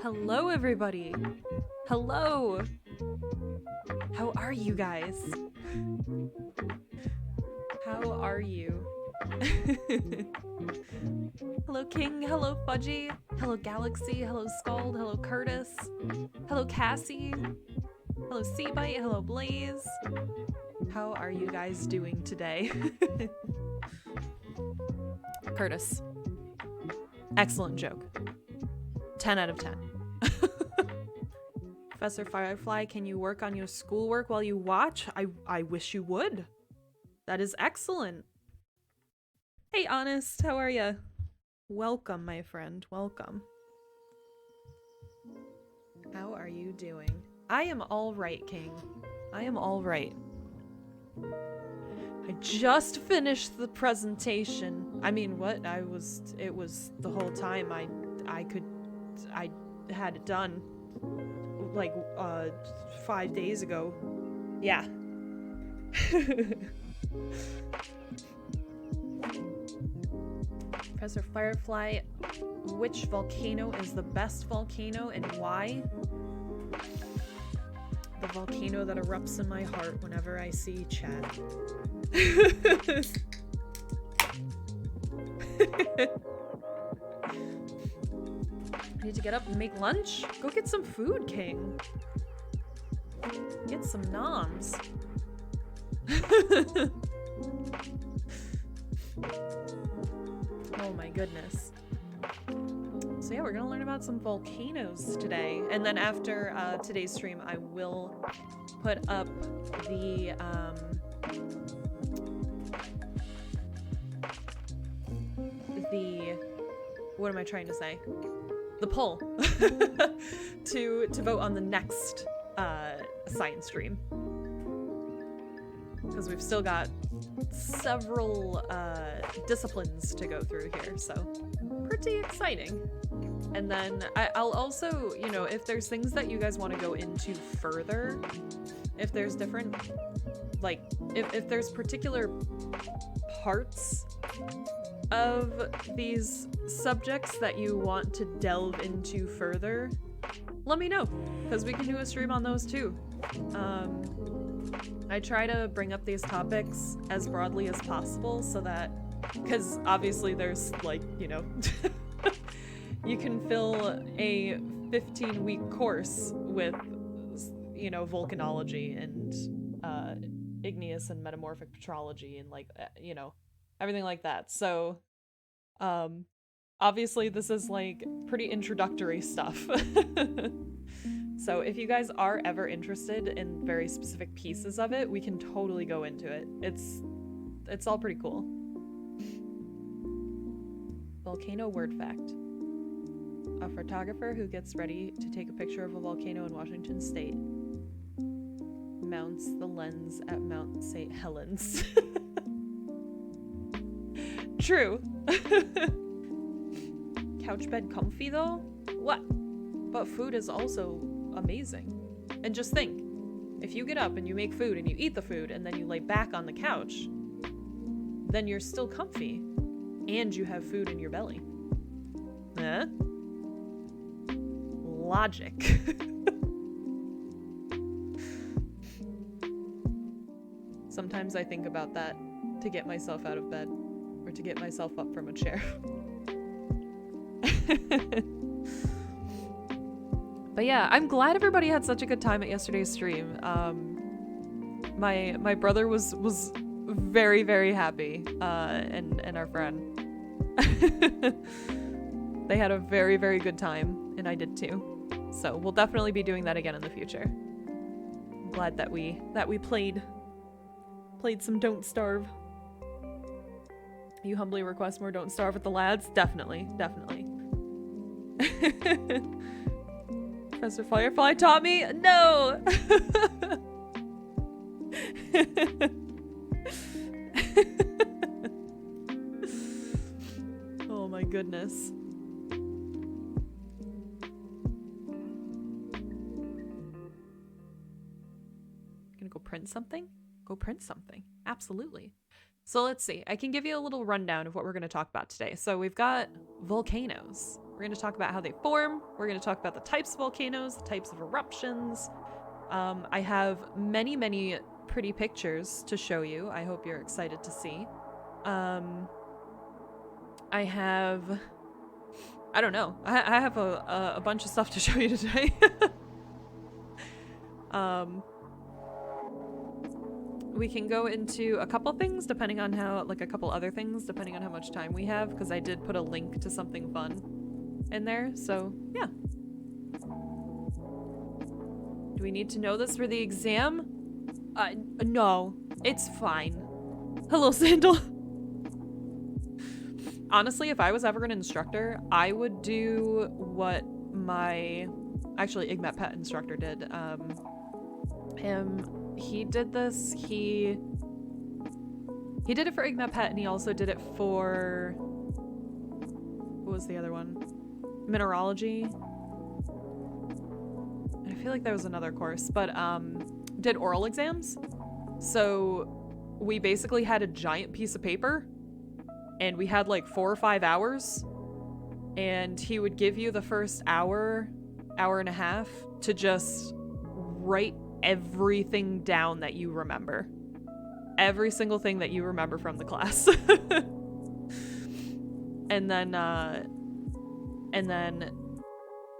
Hello, everybody. Hello. How are you guys? How are you? Hello, King. Hello, Fudgy. Hello, Galaxy. Hello, Scald. Hello, Curtis. Hello, Cassie. Hello, Seabite. Hello, Blaze. How are you guys doing today? Curtis. Excellent joke. 10 out of 10. Professor Firefly, can you work on your schoolwork while you watch? I wish you would. That is excellent. Hey, Honest, how are ya? Welcome, my friend. Welcome. How are you doing? I am all right, King. I am all right. I just finished the presentation. I mean, what? It was the whole time I had it done like 5 days ago. Yeah. Professor Firefly, which volcano is the best volcano and why? The volcano that erupts in my heart whenever I see chat. I need to get up and make lunch? Go get some food, King. Get some noms. Oh my goodness. So yeah, we're gonna learn about some volcanoes today. And then after today's stream, I will put up the what am I trying to say? The poll to vote on the next science stream. Because we've still got several disciplines to go through here, so pretty exciting. And then I'll also, you know, if there's things that you guys want to go into further, if there's different, like, if there's particular parts of these subjects that you want to delve into further, let me know, because we can do a stream on those too. I try to bring up these topics as broadly as possible so that, because obviously there's, like, you know, you can fill a 15-week course with, you know, volcanology and igneous and metamorphic petrology and, like, you know, everything like that. So, obviously this is, like, pretty introductory stuff. So if you guys are ever interested in very specific pieces of it, we can totally go into it. It's all pretty cool. Volcano word fact. A photographer who gets ready to take a picture of a volcano in Washington State mounts the lens at Mount St. Helens. True. Couch bed comfy though? What? But food is also amazing. And just think, if you get up and you make food and you eat the food and then you lay back on the couch, then you're still comfy and you have food in your belly. Huh? Logic. Sometimes I think about that to get myself out of bed or to get myself up from a chair. But yeah, I'm glad everybody had such a good time at yesterday's stream. My brother was very, very happy, and our friend. They had a very, very good time, and I did too. So we'll definitely be doing that again in the future. I'm glad that we played some Don't Starve. You humbly request more Don't Starve with the lads? Definitely, definitely. Professor Firefly taught me? No! Oh my goodness. Gonna go print something? Go print something. Absolutely. So let's see. I can give you a little rundown of what we're going to talk about today. So we've got volcanoes. We're going to talk about how they form. We're going to talk about the types of volcanoes, the types of eruptions. I have many, many pretty pictures to show you. I hope you're excited to see. I don't know. I have a bunch of stuff to show you today. We can go into a couple things depending on how, like a couple other things depending on how much time we have, because I did put a link to something fun in there, so yeah. Do we need to know this for the exam? No, it's fine. Hello, Sandal. Honestly, if I was ever an instructor, I would do what my, actually, IGMET Pet instructor did. He did this, He did it for IgMetPet, and he also did it for... What was the other one? Mineralogy. And I feel like there was another course, but did oral exams. So we basically had a giant piece of paper, and we had like 4 or 5 hours, and he would give you the first hour and a half to just write everything down that you remember. Every single thing that you remember from the class. and then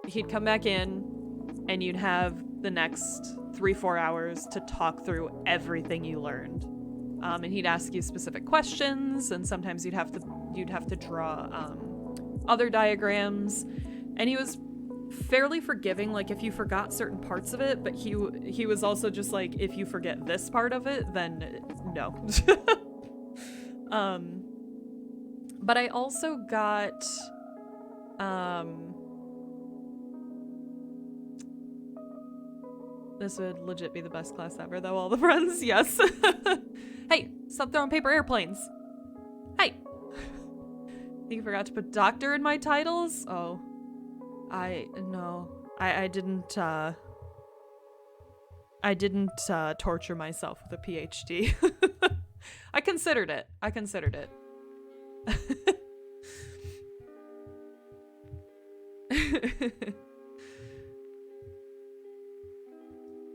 he'd come back in, and you'd have the next 3-4 hours to talk through everything you learned. And he'd ask you specific questions, and sometimes you'd have to draw other diagrams. And he was fairly forgiving, like if you forgot certain parts of it, but he was also just like, if you forget this part of it, then no. But I also got this would legit be the best class ever, though. All the friends, yes. Hey, stop throwing paper airplanes. Hey. Think you forgot to put doctor in my titles? Oh. I didn't torture myself with a PhD. I considered it.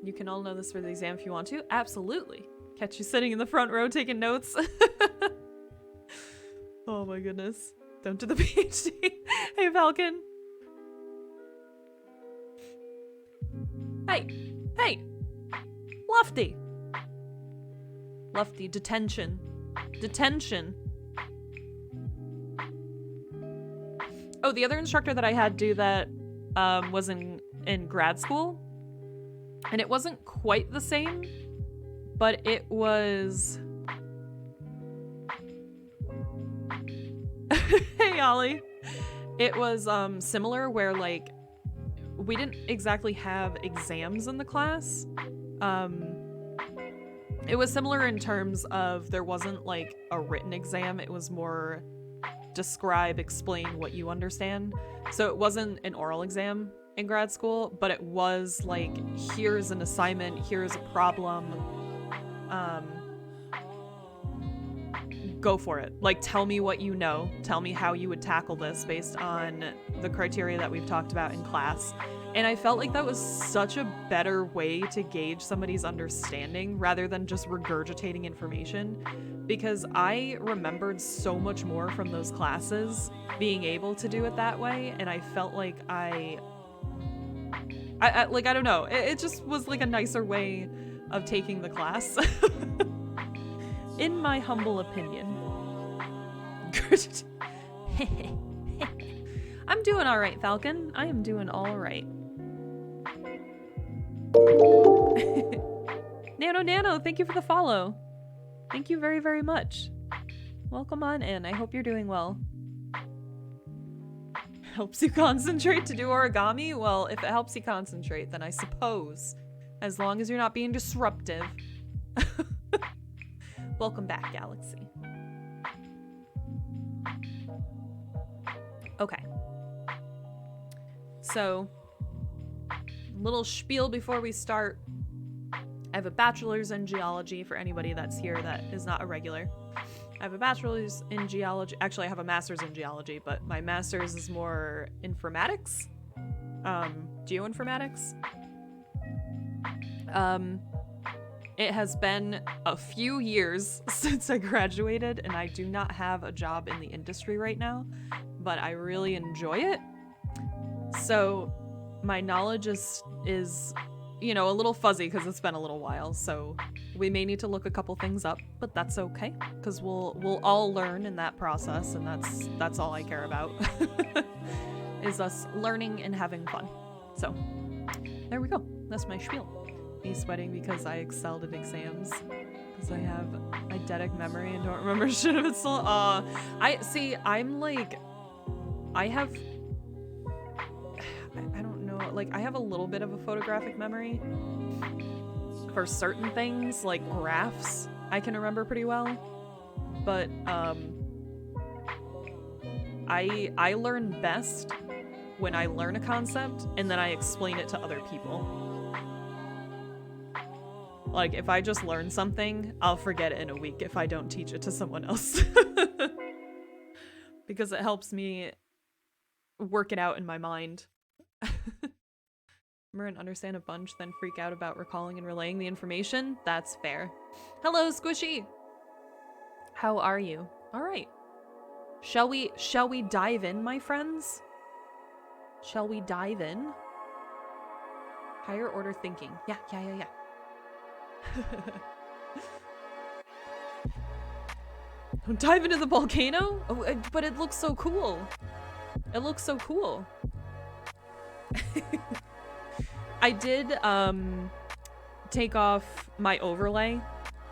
You can all know this for the exam if you want to. Absolutely. Catch you sitting in the front row taking notes. Oh my goodness. Don't do the PhD. Hey, Falcon. Hey! Lofty! Detention. Oh, the other instructor that I had do that was in grad school. And it wasn't quite the same, but it was... Hey, Ollie. It was similar where, like, we didn't exactly have exams in the class. It was similar in terms of there wasn't, like, a written exam. It was more describe, explain what you understand. So it wasn't an oral exam in grad school, but it was like, here's an assignment, here's a problem, go for it. Like, tell me what you know, tell me how you would tackle this based on the criteria that we've talked about in class. And I felt like that was such a better way to gauge somebody's understanding rather than just regurgitating information, because I remembered so much more from those classes being able to do it that way, and I felt like I don't know, it just was like a nicer way of taking the class. In my humble opinion. I'm doing all right, Falcon. I am doing all right. Nano, thank you for the follow. Thank you very, very much. Welcome on in. I hope you're doing well. Helps you concentrate to do origami? Well, if it helps you concentrate, then I suppose, as long as you're not being disruptive. Welcome back, Galaxy. Okay. So, little spiel before we start. I have a bachelor's in geology for anybody that's here that is not a regular. I have a bachelor's in geology. Actually, I have a master's in geology, but my master's is more informatics. Geoinformatics. It has been a few years since I graduated, and I do not have a job in the industry right now, but I really enjoy it. So my knowledge is you know, a little fuzzy because it's been a little while, so we may need to look a couple things up, but that's okay, because we'll all learn in that process, and that's all I care about. Is us learning and having fun. So there we go. That's my spiel. Me sweating because I excelled at exams, because I have eidetic memory and don't remember shit if it's still I don't know, like, I have a little bit of a photographic memory for certain things, like graphs I can remember pretty well, but I learn best when I learn a concept and then I explain it to other people. Like, if I just learn something, I'll forget it in a week if I don't teach it to someone else. Because it helps me work it out in my mind. Remember and understand a bunch, then freak out about recalling and relaying the information? That's fair. Hello, Squishy! How are you? Alright. Shall we dive in, my friends? Shall we dive in? Higher order thinking. Yeah. Don't dive into the volcano? Oh, but it looks so cool. It looks so cool. I did take off my overlay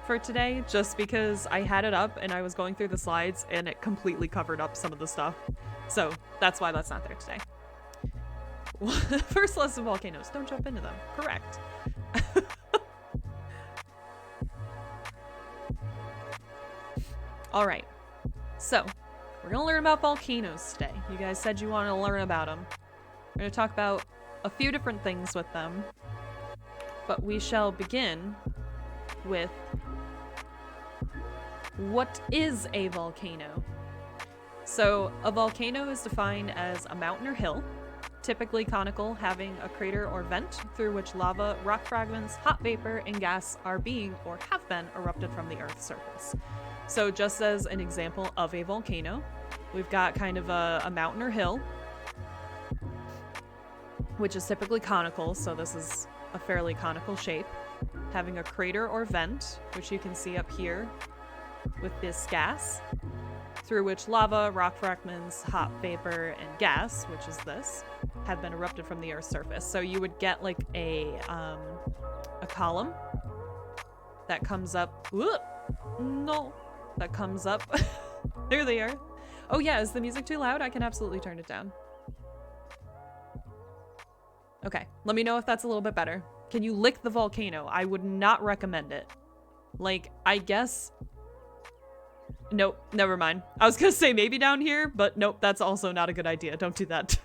for today just because I had it up and I was going through the slides and it completely covered up some of the stuff. So that's why that's not there today. First lesson, volcanoes. Don't jump into them. Correct. Alright, so we're gonna learn about volcanoes today. You guys said you wanted to learn about them. We're gonna talk about a few different things with them, but we shall begin with what is a volcano? So a volcano is defined as a mountain or hill, typically conical, having a crater or vent through which lava, rock fragments, hot vapor, and gas are being or have been erupted from the Earth's surface. So just as an example of a volcano, we've got kind of a mountain or hill, which is typically conical, so this is a fairly conical shape, having a crater or vent, which you can see up here with this gas, through which lava, rock fragments, hot vapor, and gas, which is this, have been erupted from the Earth's surface. So you would get like a column that comes up. Whoop, no. That comes up. There they are. Oh yeah, is the music too loud? I can absolutely turn it down. Okay, let me know if that's a little bit better. Can you lick the volcano? I would not recommend it. Like, I guess... Nope, never mind. I was gonna say maybe down here, but nope, that's also not a good idea. Don't do that.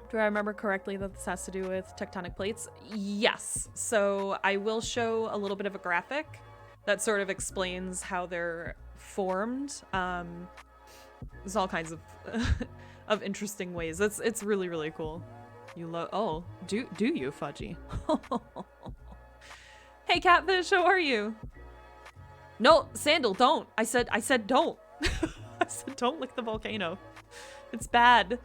Do I remember correctly that this has to do with tectonic plates? Yes. So I will show a little bit of a graphic that sort of explains how they're formed. There's all kinds of of interesting ways. It's really, really cool. Oh, do you, Fudgy? Hey, Catfish, how are you? No, Sandal, don't. I said don't. I said don't lick the volcano. It's bad.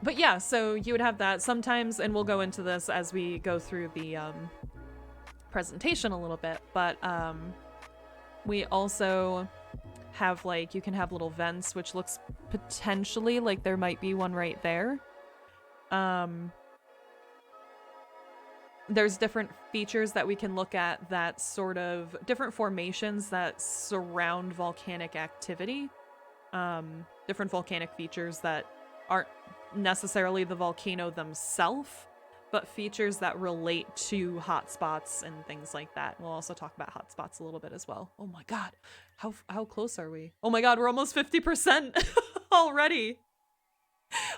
But yeah, so you would have that sometimes, and we'll go into this as we go through the presentation a little bit, but we also have, like, you can have little vents, which looks potentially like there might be one right there. There's different features that we can look at that sort of different formations that surround volcanic activity. Different volcanic features that aren't necessarily the volcano themselves, but features that relate to hotspots and things like that. We'll also talk about hotspots a little bit as well. Oh my god, how close are we? Oh my god, we're almost 50% already.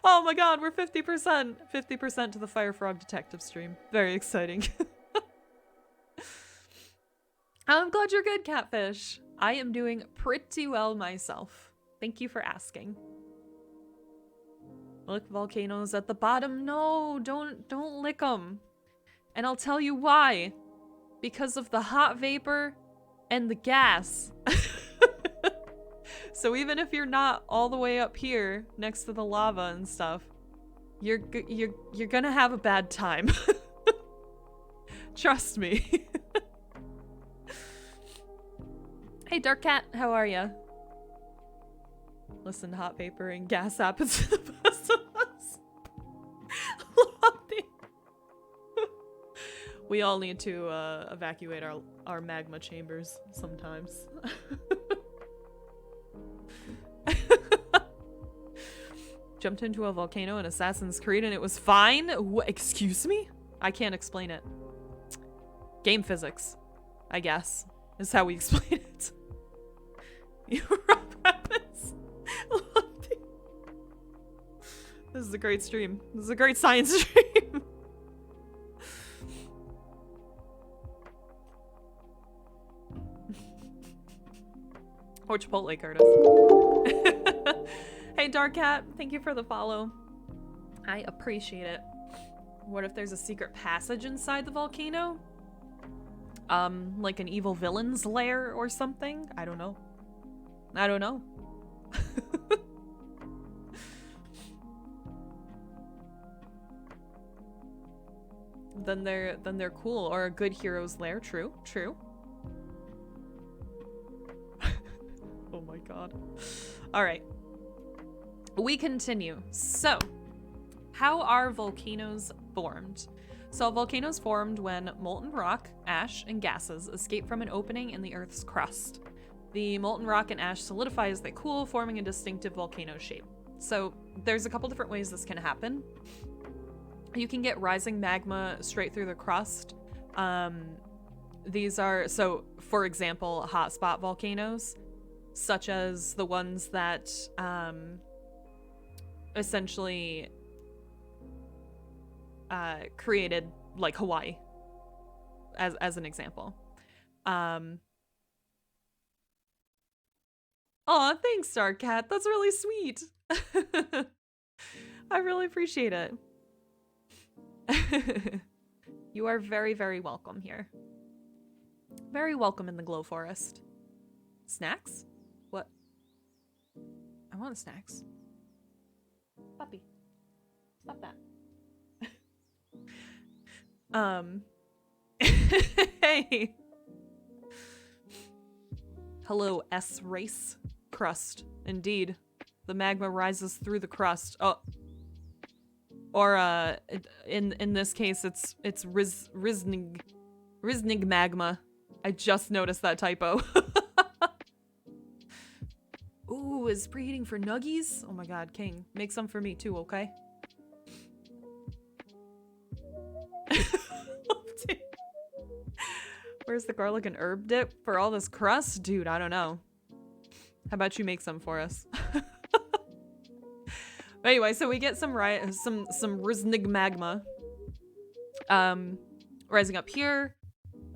Oh my god, we're 50%. 50% to the Fire Frog Detective stream. Very exciting. I'm glad you're good, Catfish. I am doing pretty well myself. Thank you for asking. Look, volcanoes at the bottom. No, don't lick them. And I'll tell you why. Because of the hot vapor and the gas. So even if you're not all the way up here next to the lava and stuff, you're gonna have a bad time. Trust me. Hey, Dark Cat, how are ya? Listen, hot vapor and gas happens to the best of us. We all need to evacuate our magma chambers sometimes. Jumped into a volcano in Assassin's Creed and it was fine? Excuse me? I can't explain it. Game physics, I guess, is how we explain it. You rock rapids. This is a great stream. This is a great science stream. Or Chipotle, Curtis. Hey, Dark Cat, thank you for the follow. I appreciate it. What if there's a secret passage inside the volcano? Like an evil villain's lair or something? I don't know. I don't know. Then they're cool. Or a good hero's lair. True, true. Oh my god. Alright. We continue. So, how are volcanoes formed? So volcanoes formed when molten rock, ash, and gases escape from an opening in the Earth's crust. The molten rock and ash solidify as they cool, forming a distinctive volcano shape. So there's a couple different ways this can happen. You can get rising magma straight through the crust. These are, so for example, hotspot volcanoes, such as the ones that essentially created like Hawaii as an example. Aw, thanks, Starcat. That's really sweet. I really appreciate it. You are very, very welcome here. Very welcome in the Glow Forest. Snacks? What? I want snacks. Puppy. Stop that. Hey. Hello, S-Race. Crust. Indeed. The magma rises through the crust. Oh. Or, in this case, it's Riznig magma. I just noticed that typo. Ooh, is preheating for nuggies? Oh my god, King. Make some for me too, okay? Where's the garlic and herb dip for all this crust? Dude, I don't know. How about you make some for us? Anyway, so we get some Riznig magma rising up here.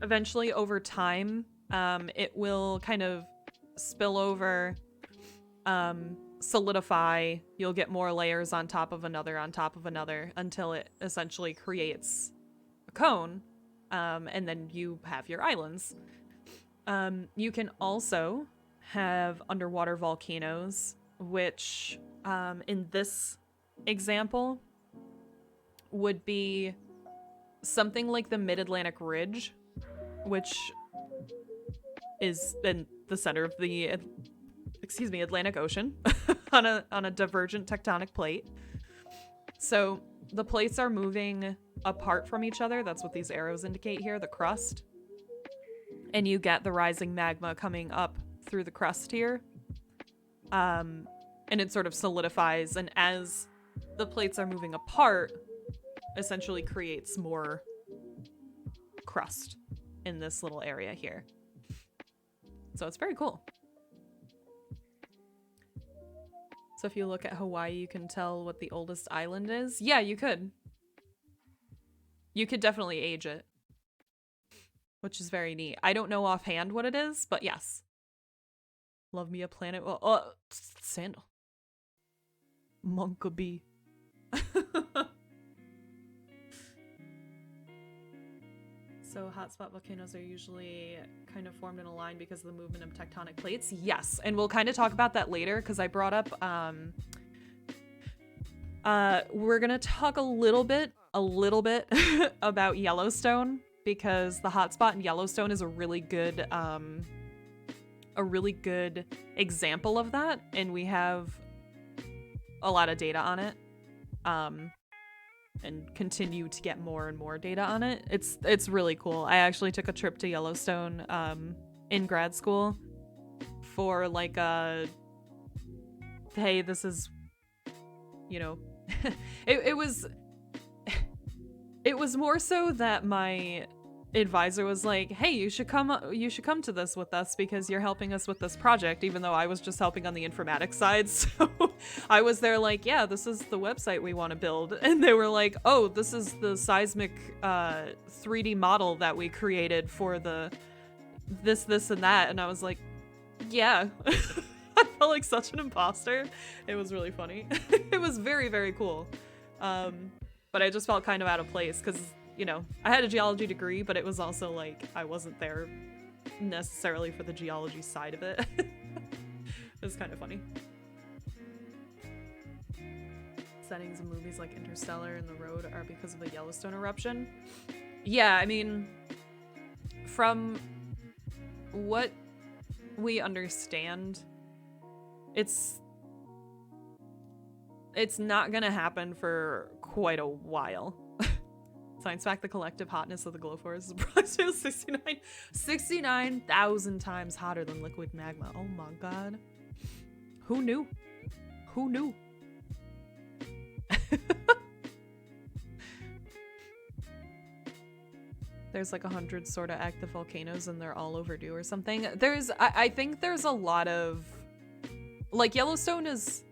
Eventually, over time, it will kind of spill over, solidify. You'll get more layers on top of another until it essentially creates a cone, and then you have your islands. You can also have underwater volcanoes, which in this example would be something like the Mid-Atlantic Ridge, which is in the center of the Atlantic Ocean on a divergent tectonic plate. So the plates are moving apart from each other. That's what these arrows indicate here, the crust. And you get the rising magma coming up through the crust here. And it sort of solidifies, and as the plates are moving apart, essentially creates more crust in this little area here. So it's very cool. So if you look at Hawaii, you can tell what the oldest island is. Yeah, you could. You could definitely age it, which is very neat. I don't know offhand what it is, but yes. Love me a planet. Oh, sandal. Monkabee. So hotspot volcanoes are usually kind of formed in a line because of the movement of tectonic plates. Yes, and we'll kind of talk about that later because I brought up we're gonna talk a little bit about Yellowstone, because the hotspot in Yellowstone is a really good example of that, and we have a lot of data on it, and continue to get more and more data on it. It's really cool. I actually took a trip to Yellowstone in grad school for like a, hey, this is, you know, it was more so that my advisor was like, hey, you should come to this with us because you're helping us with this project, even though I was just helping on the informatics side. So I was there like, yeah, this is the website we want to build. And they were like, oh, this is the seismic 3D model that we created for the this and that. And I was like, yeah. I felt like such an imposter. It was really funny. It was very, very cool. But I just felt kind of out of place because, you know, I had a geology degree, but it was also like I wasn't there necessarily for the geology side of it. It was kind of funny. Settings in movies like Interstellar and The Road are because of the Yellowstone eruption. Yeah, I mean, from what we understand, it's not gonna happen for quite a while. Science fact, the collective hotness of the glow forest is approximately 69,000 times hotter than liquid magma. Oh my god. Who knew? Who knew? There's like 100 sort of active volcanoes and they're all overdue or something. I think there's a lot of, like, Yellowstone is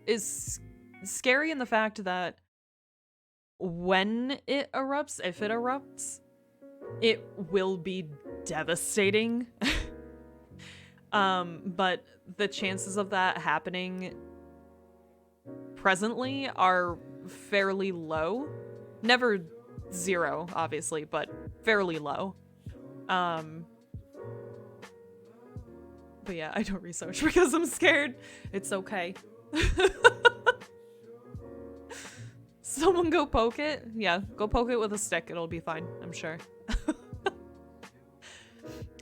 scary in the fact that when it erupts, if it erupts, it will be devastating. But the chances of that happening presently are fairly low. Never zero, obviously, but fairly low. But yeah, I don't research because I'm scared. It's okay. Someone go poke it? Yeah, go poke it with a stick. It'll be fine, I'm sure.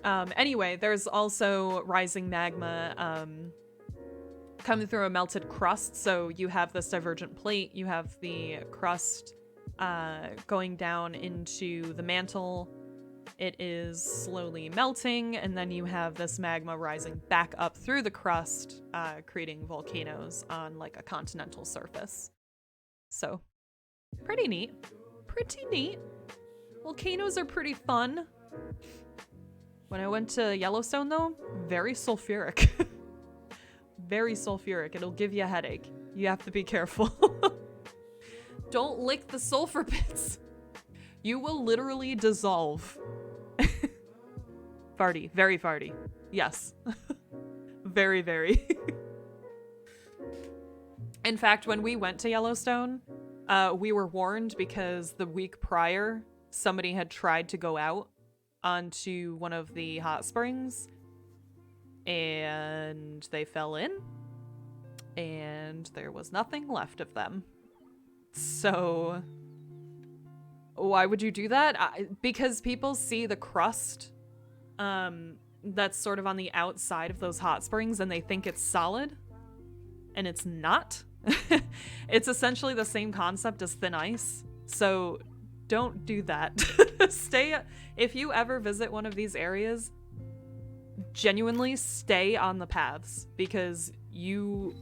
Anyway, there's also rising magma coming through a melted crust. So you have this divergent plate. You have the crust going down into the mantle. It is slowly melting, and then you have this magma rising back up through the crust, creating volcanoes on like a continental surface. So pretty neat. Pretty neat. Volcanoes are pretty fun. When I went to Yellowstone, though, very sulfuric. Very sulfuric. It'll give you a headache. You have to be careful. Don't lick the sulfur bits. You will literally dissolve. Farty. Very farty. Yes. Very, very. In fact, when we went to Yellowstone, we were warned because the week prior, somebody had tried to go out onto one of the hot springs and they fell in and there was nothing left of them. So why would you do that? Because people see the crust that's sort of on the outside of those hot springs and they think it's solid, and it's not. It's essentially the same concept as thin ice. So don't do that. If you ever visit one of these areas, genuinely stay on the paths because you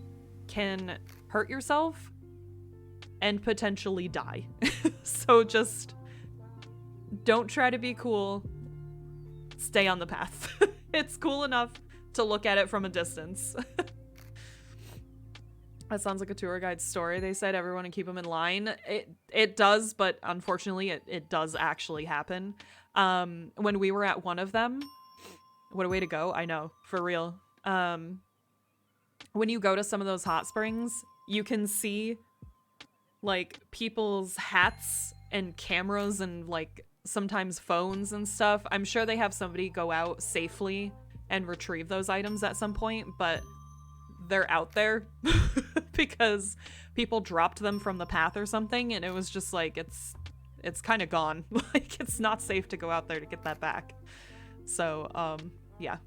can hurt yourself and potentially die. So just don't try to be cool. Stay on the path. It's cool enough to look at it from a distance. That sounds like a tour guide story. They said everyone to keep them in line. It does, but unfortunately it does actually happen. When we were at one of them, what a way to go. I know, for real. When you go to some of those hot springs, you can see like people's hats and cameras and like sometimes phones and stuff. I'm sure they have somebody go out safely and retrieve those items at some point, but they're out there because people dropped them from the path or something, and it was just like it's kind of gone. Like, it's not safe to go out there to get that back. So yeah.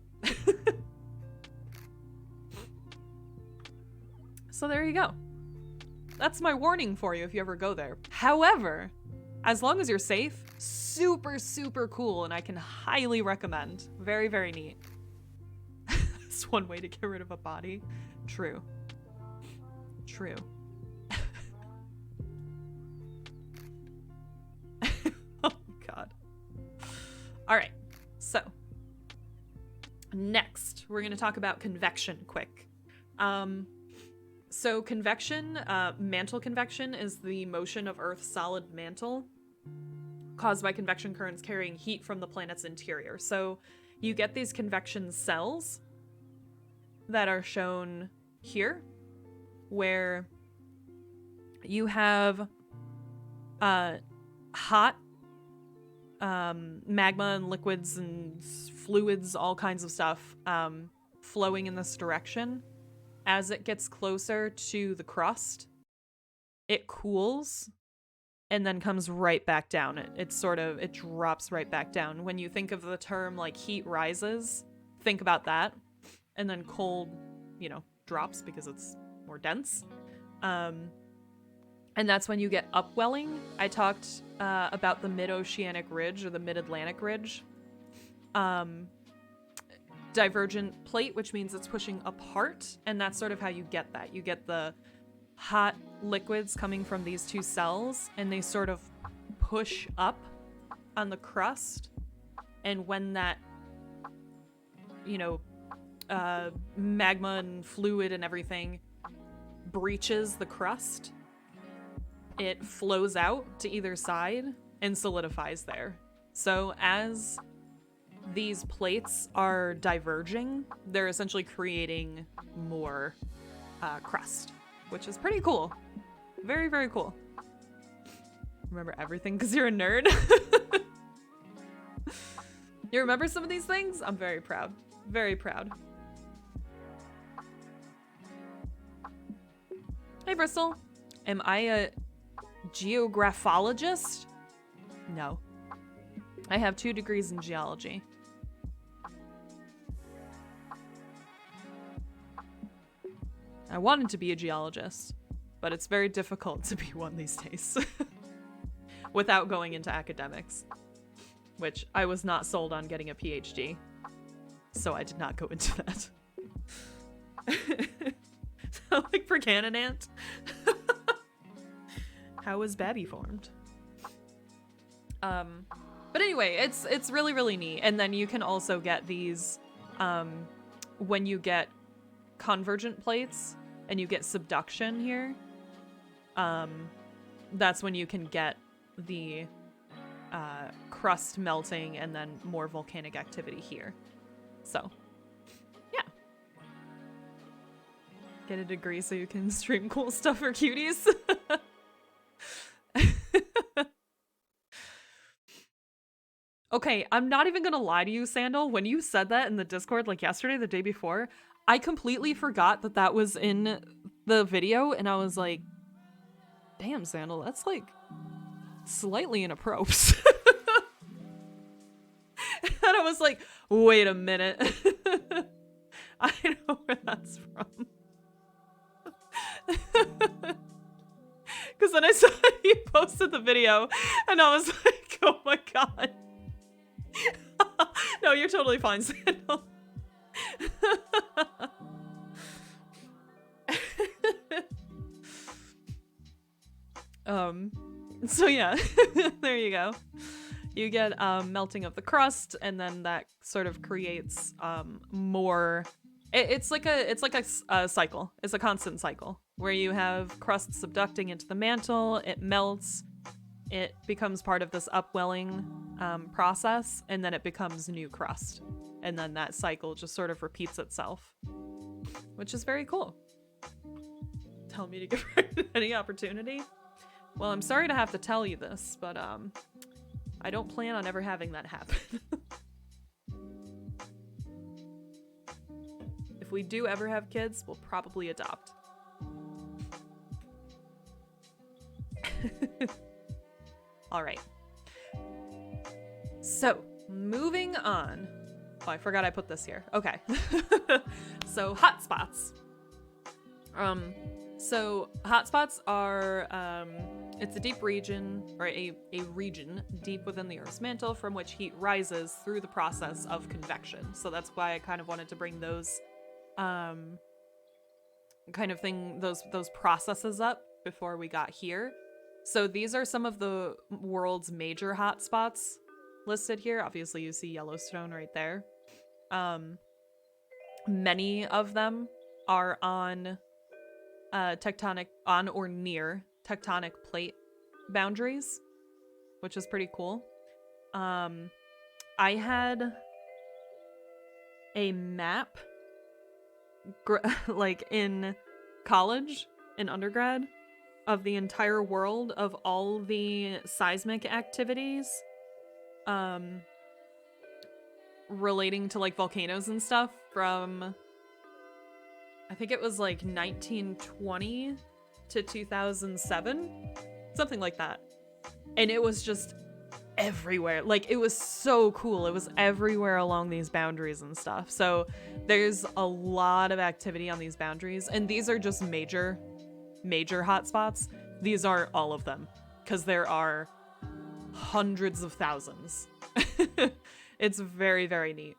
So there you go. That's my warning for you if you ever go there. However, as long as you're safe, super, super cool, and I can highly recommend. Very, very neat. It's one way to get rid of a body. True. True. All right, so next we're going to talk about convection quick. So convection, mantle convection is the motion of Earth's solid mantle caused by convection currents carrying heat from the planet's interior. So you get these convection cells that are shown here, where you have hot magma and liquids and fluids, all kinds of stuff, flowing in this direction. As it gets closer to the crust, it cools and then comes right back down. It drops right back down. When you think of the term like heat rises, think about that. And then cold, drops because it's more dense. And that's when you get upwelling. I talked about the mid-oceanic ridge or the mid-Atlantic ridge. Divergent plate, which means it's pushing apart, and that's sort of how you get that. You get the hot liquids coming from these two cells, and they sort of push up on the crust, and when that, magma and fluid and everything breaches the crust, it flows out to either side and solidifies there. So as these plates are diverging, they're essentially creating more crust, which is pretty cool. Very, very cool. Remember everything because you're a nerd? You remember some of these things? I'm very proud. Very proud. Hey, Bristol. Am I a geographologist? No. I have 2 degrees in geology. I wanted to be a geologist, but it's very difficult to be one these days without going into academics, which I was not sold on getting a PhD, so I did not go into that. Sound like Percanon ant? How was Babby formed? But anyway, it's really, really neat. And then you can also get these when you get convergent plates and you get subduction here. That's when you can get the crust melting and then more volcanic activity here. So, yeah. Get a degree so you can stream cool stuff for cuties. Okay, I'm not even gonna lie to you, Sandal. When you said that in the Discord, like yesterday, the day before, I completely forgot that that was in the video, and I was like, damn, Sandal, that's like slightly inappropriate. And I was like, wait a minute. I know where that's from. Because then I saw you posted the video, and I was like, oh my god. No, you're totally fine, Sandal. So yeah, there you go. You get melting of the crust, and then that sort of creates more. It's like a cycle. It's a constant cycle where you have crust subducting into the mantle. It melts. It becomes part of this upwelling process, and then it becomes new crust. And then that cycle just sort of repeats itself, which is very cool. Tell me to give pregnant any opportunity? Well, I'm sorry to have to tell you this, but I don't plan on ever having that happen. If we do ever have kids, we'll probably adopt. All right. So, moving on. Oh, I forgot I put this here. Okay. So, hotspots. So hotspots are, it's a deep region, or a region deep within the Earth's mantle from which heat rises through the process of convection. So that's why I kind of wanted to bring those, those processes up before we got here. So these are some of the world's major hotspots. listed here. Obviously, you see Yellowstone right there. Many of them are on on or near tectonic plate boundaries, which is pretty cool. I had a map like in college, in undergrad, of the entire world of all the seismic activities relating to like volcanoes and stuff from, I think it was like 1920 to 2007, something like that. And it was just everywhere. Like, it was so cool. It was everywhere along these boundaries and stuff. So there's a lot of activity on these boundaries, and these are just major hotspots. These aren't all of them, because there are hundreds of thousands. It's very, very neat.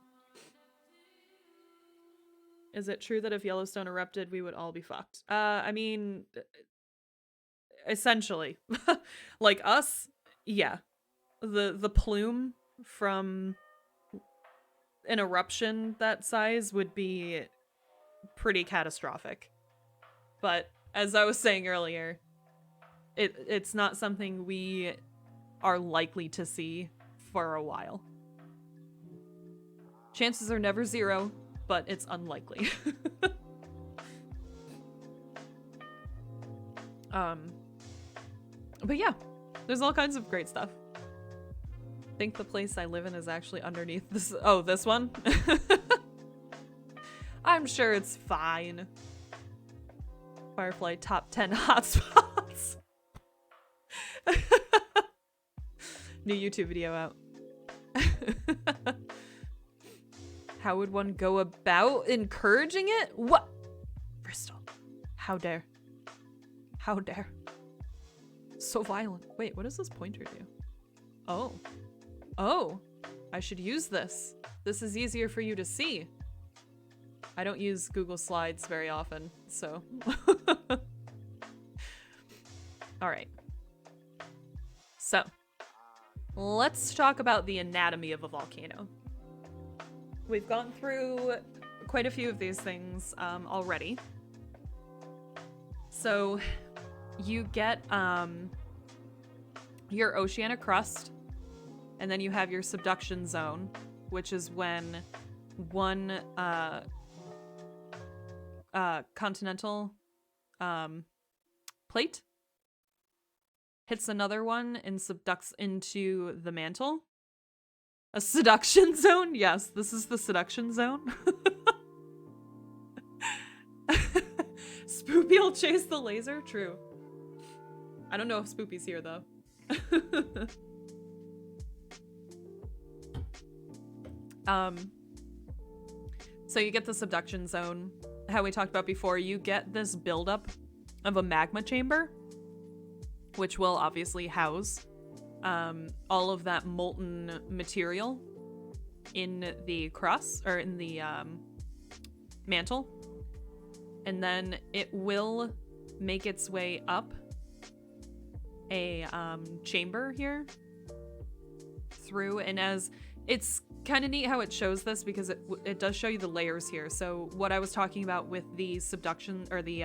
Is it true that if Yellowstone erupted, we would all be fucked? I mean, essentially. Like us, yeah. The plume from an eruption that size would be pretty catastrophic. But as I was saying earlier, it's not something we are likely to see for a while. Chances are never zero, but it's unlikely. But yeah, there's all kinds of great stuff. I think the place I live in is actually underneath this. Oh, this one? I'm sure it's fine. Firefly top 10 hotspots. New YouTube video out. How would one go about encouraging it? What? Bristol. How dare. How dare. So violent. Wait, what does this pointer do? Oh. Oh. I should use this. This is easier for you to see. I don't use Google Slides very often, so. Alright. So, let's talk about the anatomy of a volcano. We've gone through quite a few of these things already. So, you get your oceanic crust, and then you have your subduction zone, which is when one continental plate hits another one and subducts into the mantle. A seduction zone? Yes, this is the seduction zone. Spoopy'll chase the laser? True. I don't know if Spoopy's here, though. So you get the subduction zone. How we talked about before, you get this buildup of a magma chamber, which will obviously house all of that molten material in the crust, or in the mantle. And then it will make its way up a chamber here through, and as it's kind of neat how it shows this, because it does show you the layers here. So what I was talking about with the subduction, or the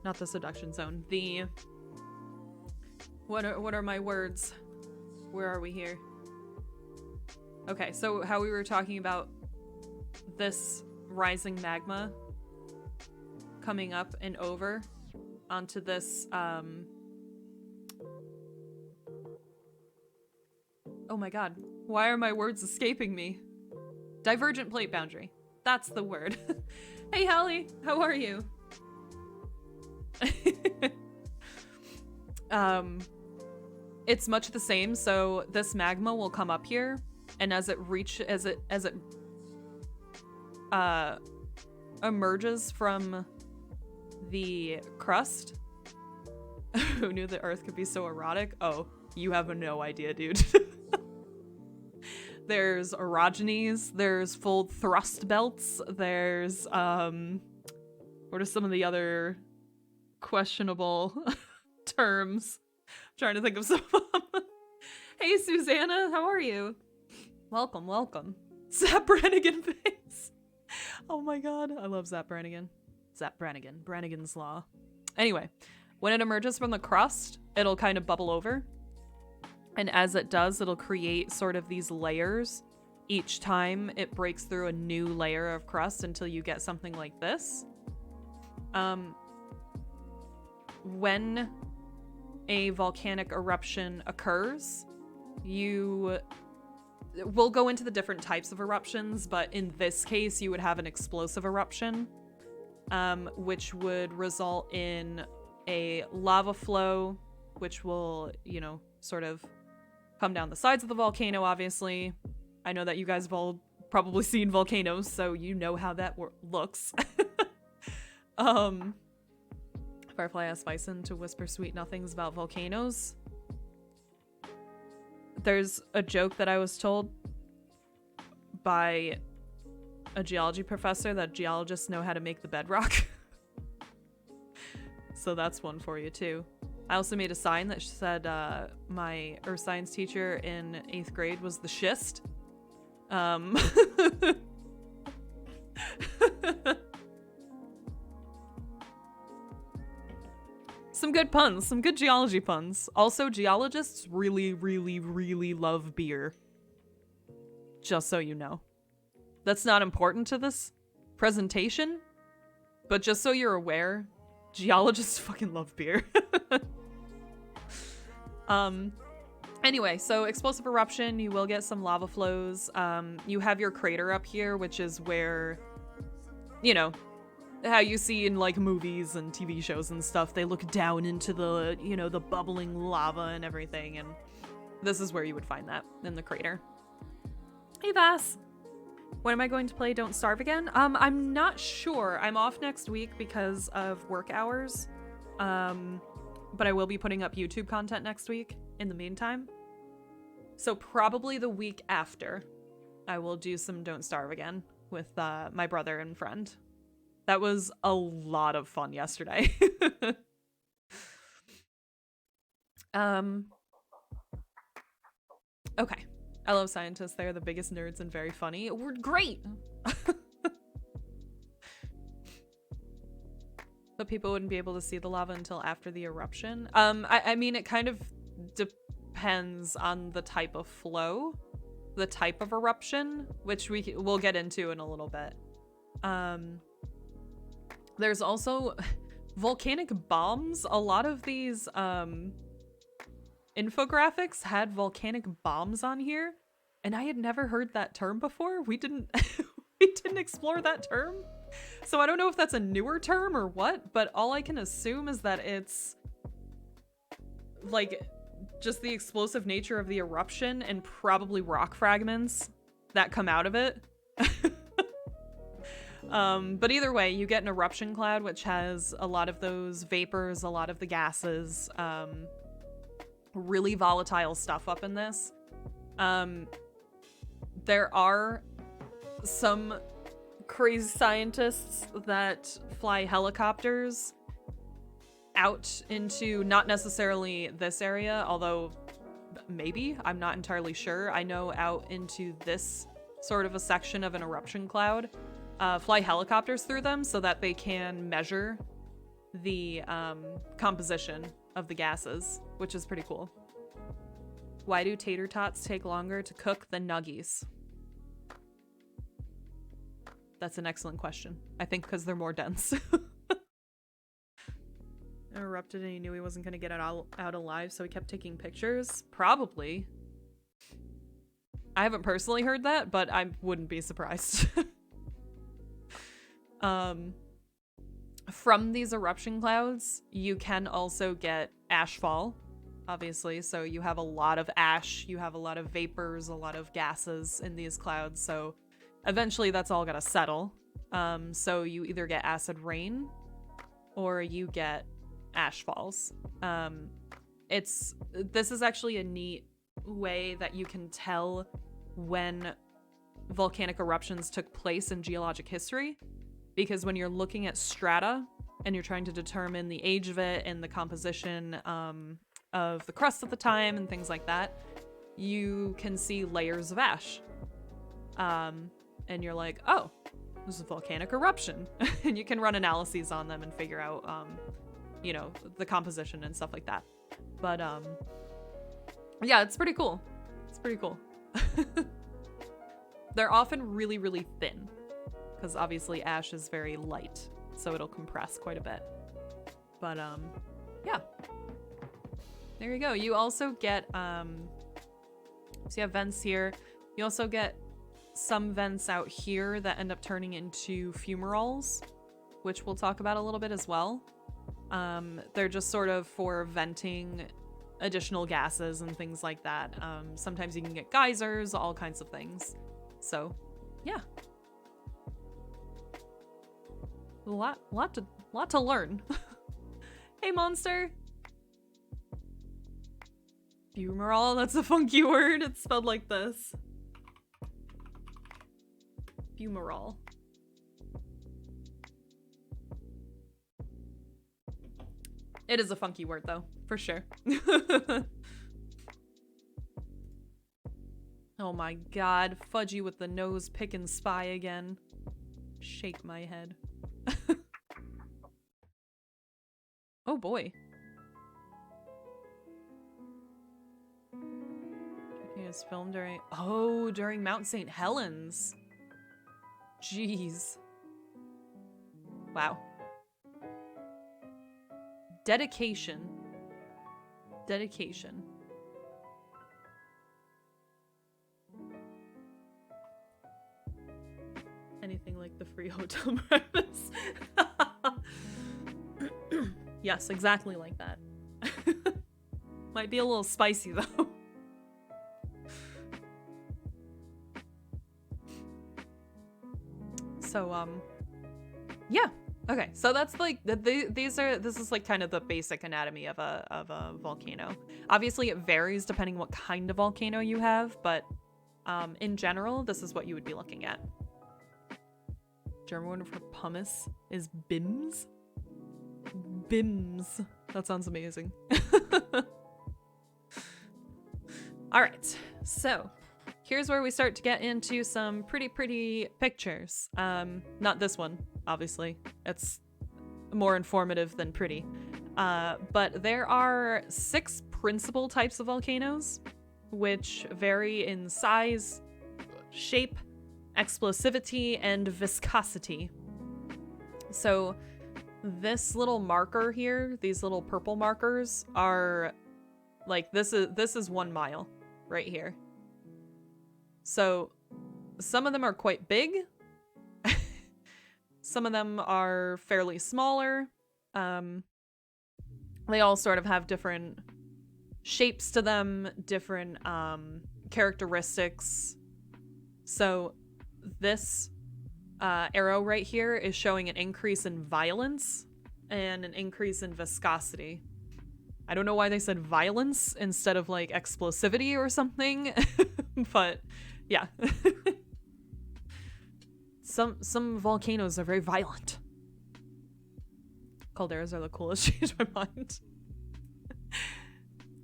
not the subduction zone, the what are my words? Where are we here? Okay, so how we were talking about this rising magma coming up and over onto this oh my god, why are my words escaping me? Divergent plate boundary. That's the word. Hey Hallie, how are you? It's much the same. So this magma will come up here, and as it emerges from the crust. Who knew the Earth could be so erotic? Oh, you have no idea, dude. There's orogenies, there's full thrust belts, there's what are some of the other questionable terms? I'm trying to think of some of them. Hey, Susanna, how are you? Welcome, welcome. Zap Brannigan face. Oh my god, I love Zap Brannigan. Zap Brannigan, Brannigan's Law. Anyway, when it emerges from the crust, it'll kind of bubble over. And as it does, it'll create sort of these layers. Each time it breaks through a new layer of crust until you get something like this. When a volcanic eruption occurs, we'll go into the different types of eruptions, but in this case, you would have an explosive eruption, which would result in a lava flow, which will, you know, sort of come down the sides of the volcano, obviously. I know that you guys have all probably seen volcanoes, so you know how that looks. Firefly asked Bison to whisper sweet nothings about volcanoes. There's a joke that I was told by a geology professor that geologists know how to make the bedrock. So that's one for you too. I also made a sign that said my earth science teacher in 8th grade was the schist. Some good puns, some good geology puns. Also, geologists really, really, really love beer. Just so you know. That's not important to this presentation, but just so you're aware, geologists fucking love beer. Anyway, so explosive eruption, you will get some lava flows. You have your crater up here, which is where, you know, how you see in like movies and TV shows and stuff, they look down into the, you know, the bubbling lava and everything, and this is where you would find that, in the crater. Hey Vass! When am I going to play Don't Starve again? I'm not sure. I'm off next week because of work hours. But I will be putting up YouTube content next week in the meantime. So probably the week after, I will do some Don't Starve again with my brother and friend. That was a lot of fun yesterday. Okay. I love scientists. They are the biggest nerds and very funny. We're great! But people wouldn't be able to see the lava until after the eruption. I mean, it kind of depends on the type of flow, the type of eruption, which we'll get into in a little bit. There's also volcanic bombs. A lot of these infographics had volcanic bombs on here, and I had never heard that term before. We didn't we didn't explore that term. So I don't know if that's a newer term or what, but all I can assume is that it's like just the explosive nature of the eruption and probably rock fragments that come out of it. But either way, you get an eruption cloud, which has a lot of those vapors, a lot of the gases, really volatile stuff up in this. There are some crazy scientists that fly helicopters out into not necessarily this area, although maybe, I'm not entirely sure. I know out into this sort of a section of an eruption cloud, fly helicopters through them so that they can measure the composition of the gases, which is pretty cool. Why do tater tots take longer to cook than nuggies? That's an excellent question. I think because they're more dense. Erupted and he knew he wasn't going to get it out alive, so he kept taking pictures? Probably. I haven't personally heard that, but I wouldn't be surprised. From these eruption clouds, you can also get ashfall, obviously. So you have a lot of ash, you have a lot of vapors, a lot of gases in these clouds. So eventually that's all gonna settle. So you either get acid rain or you get ash falls. This is actually a neat way that you can tell when volcanic eruptions took place in geologic history, because when you're looking at strata and you're trying to determine the age of it and the composition of the crust at the time and things like that, you can see layers of ash. And you're like, oh, this is a volcanic eruption. And you can run analyses on them and figure out, you know, the composition and stuff like that. But, yeah, it's pretty cool. It's pretty cool. They're often really, really thin, because obviously ash is very light, so it'll compress quite a bit. But, yeah. There you go. You also get, so you have vents here. You also get some vents out here that end up turning into fumaroles, which we'll talk about a little bit as well. They're just sort of for venting additional gases and things like that. Sometimes you can get geysers, all kinds of things. So, yeah. A lot to learn. Hey, monster. Fumarole, that's a funky word. It's spelled like this. Fumarole. It is a funky word, though, for sure. Oh my god, Fudgy with the nose pick and spy again. Shake my head. Oh boy. It was filmed during Mount St. Helens. Jeez. Wow. Dedication. Dedication. Anything like the free hotel breakfast. Yes, exactly like that. Might be a little spicy though. So, yeah. Okay, so that's like, this is like kind of the basic anatomy of a volcano. Obviously it varies depending what kind of volcano you have, but in general, this is what you would be looking at. German word for pumice is bims? Bims. That sounds amazing. Alright, so here's where we start to get into some pretty pictures. Not this one, obviously. It's more informative than pretty. But there are 6 principal types of volcanoes, which vary in size, shape, explosivity, and viscosity. So this little marker here, these little purple markers are like, this is 1 mile right here. So some of them are quite big. Some of them are fairly smaller. They all sort of have different shapes to them, different characteristics. So this arrow right here is showing an increase in violence and an increase in viscosity. I don't know why they said violence instead of like explosivity or something, but yeah. Some volcanoes are very violent. Calderas are the coolest. Changed my mind.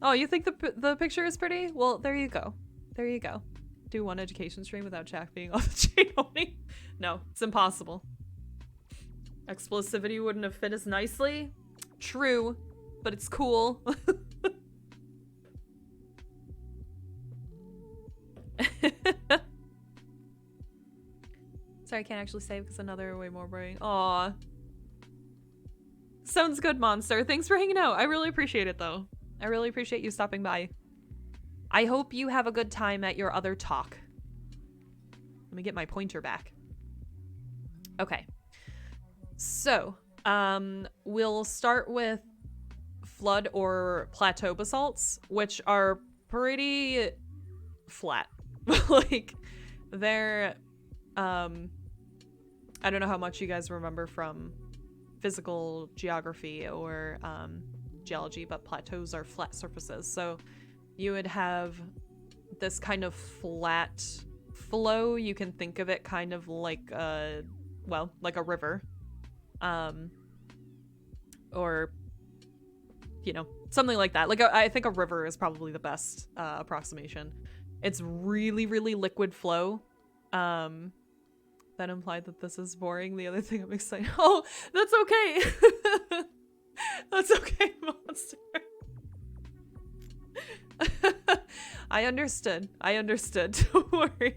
Oh, you think the picture is pretty? Well, there you go. There you go. Do one education stream without Jack being on the chain only? No, it's impossible. Explosivity wouldn't have fit as nicely. True, but it's cool. Sorry, I can't actually save because another way more boring. Aw. Sounds good, Monster. Thanks for hanging out. I really appreciate it, though. I really appreciate you stopping by. I hope you have a good time at your other talk. Let me get my pointer back. Okay. So, we'll start with flood or plateau basalts, which are pretty flat. Like, they're, I don't know how much you guys remember from physical geography or geology, but plateaus are flat surfaces. So you would have this kind of flat flow. You can think of it kind of like a, well, like a river. Or, you know, Something like that. Like, I think a river is probably the best approximation. It's really, really liquid flow. That implied that this is boring. The other thing I'm excited. Oh, that's okay. That's okay, monster. I understood. I understood. Don't worry.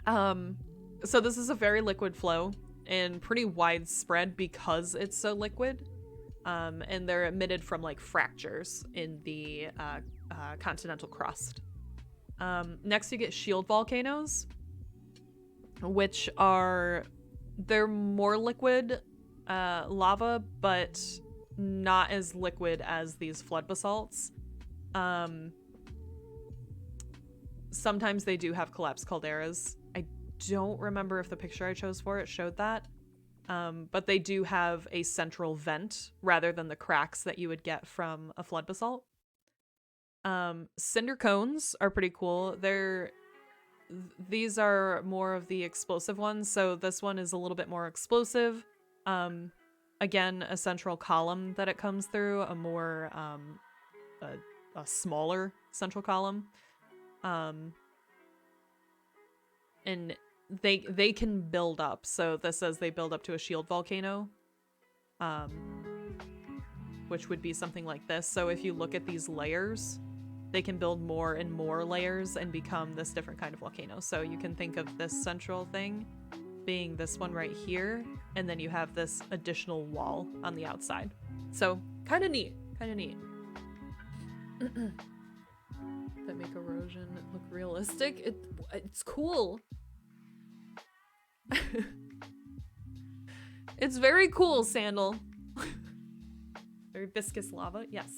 So this is a very liquid flow and pretty widespread because it's so liquid. And they're emitted from like fractures in the continental crust. Next you get shield volcanoes, which they're more liquid lava, but not as liquid as these flood basalts. Sometimes they do have collapsed calderas. I don't remember if the picture I chose for it showed that. But they do have a central vent rather than the cracks that you would get from a flood basalt. Cinder cones are pretty cool. These are more of the explosive ones, so this one is a little bit more explosive. Again, a central column that it comes through, a more a smaller central column. And they can build up. So this says they build up to a shield volcano, which would be something like this. So if you look at these layers, they can build more and more layers and become this different kind of volcano. So you can think of this central thing being this one right here, and then you have this additional wall on the outside. So kind of neat, kind of neat. That make erosion look realistic. It's cool. It's very cool, Sandal. Very viscous lava, yes.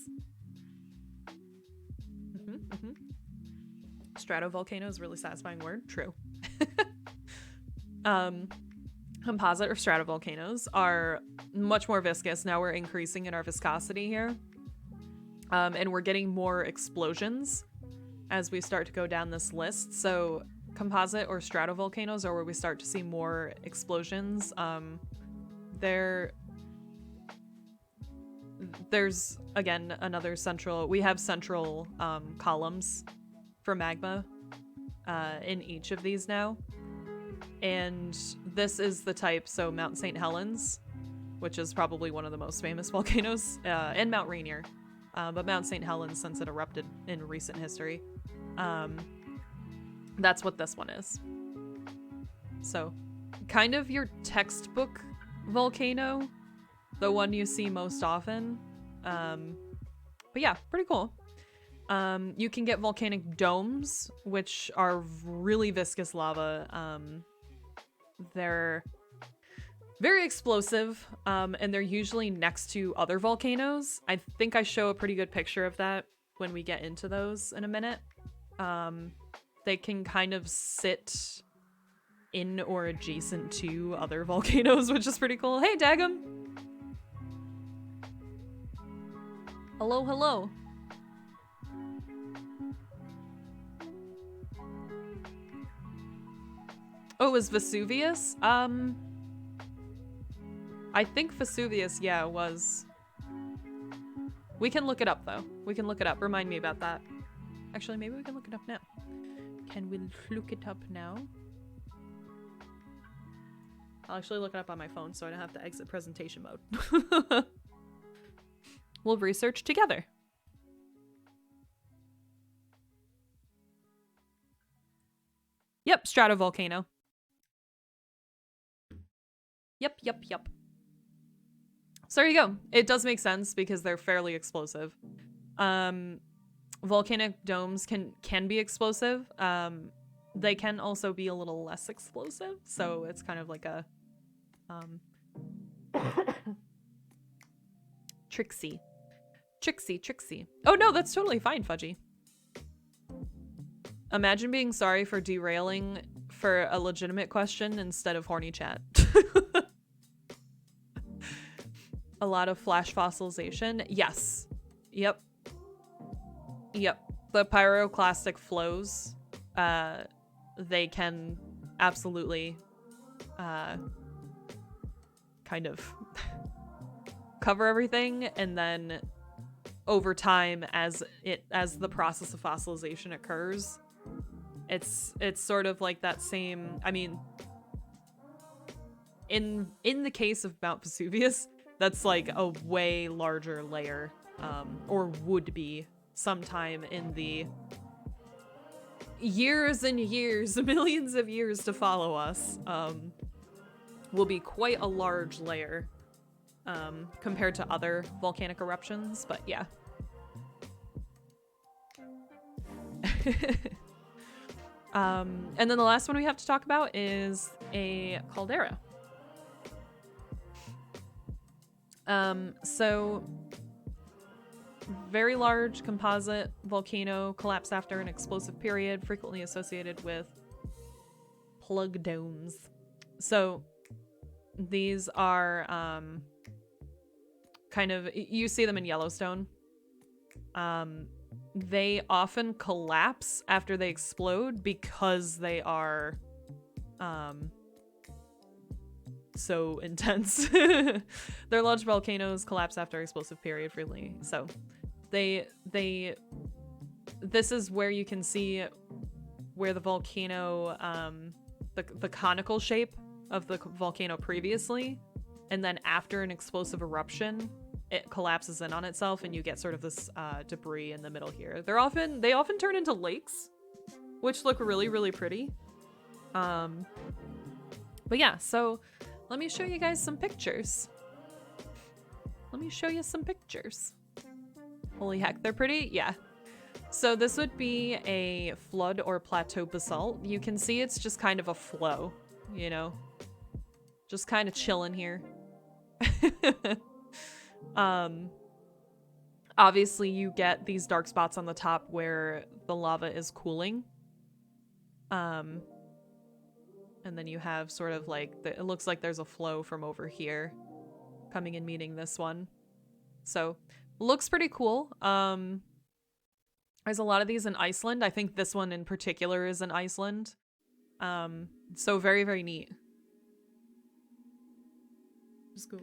Stratovolcano is a really satisfying word. True. Composite or stratovolcanoes are much more viscous. Now we're increasing in our viscosity here. And we're getting more explosions as we start to go down this list. So composite or stratovolcanoes are where we start to see more explosions. There's again another central, we have central columns for magma in each of these now, and this is the type. So Mount St. Helens, which is probably one of the most famous volcanoes, and Mount Rainier, but Mount St. Helens, since it erupted in recent history, that's what this one is. So kind of your textbook volcano, the one you see most often. But yeah, pretty cool. You can get volcanic domes, which are really viscous lava. They're very explosive, and they're usually next to other volcanoes. I think I show a pretty good picture of that when we get into those in a minute. They can kind of sit in or adjacent to other volcanoes, which is pretty cool. Hey, Dagum! Hello, hello. Oh, it was Vesuvius? I think Vesuvius, yeah, was. We can look it up, though. We can look it up. Remind me about that. Actually, maybe we can look it up now. Can we look it up now? I'll actually look it up on my phone so I don't have to exit presentation mode. We'll research together. Yep, stratovolcano. Yep. So there you go. It does make sense because they're fairly explosive. Volcanic domes can be explosive. They can also be a little less explosive, so it's kind of like a Trixie. Oh no, that's totally fine, Fudgy. Imagine being sorry for derailing for a legitimate question instead of horny chat. A lot of flash fossilization. Yes. Yep. The pyroclastic flows, they can absolutely kind of cover everything, and then over time, as the process of fossilization occurs, it's sort of like that same, I mean, in the case of Mount Vesuvius, that's like a way larger layer, or would be sometime in the years and years, millions of years to follow us, will be quite a large layer, compared to other volcanic eruptions, but yeah. And then the last one we have to talk about is a caldera. So very large composite volcano collapsed after an explosive period, frequently associated with plug domes. So these are kind of, you see them in Yellowstone. They often collapse after they explode because they are so intense. They're large volcanoes collapse after explosive period freely. So this is where you can see where the volcano, the conical shape of the volcano previously, and then after an explosive eruption, it collapses in on itself, and you get sort of this debris in the middle here. They often turn into lakes, which look really, really pretty. But yeah, so let me show you guys some pictures. Holy heck, they're pretty? Yeah. So this would be a flood or plateau basalt. You can see it's just kind of a flow, you know? Just kind of chilling here. Obviously you get these dark spots on the top where the lava is cooling. And then you have sort of like, it looks like there's a flow from over here coming and meeting this one. So looks pretty cool. There's a lot of these in Iceland. I think this one in particular is in Iceland. So very, very neat. Just go.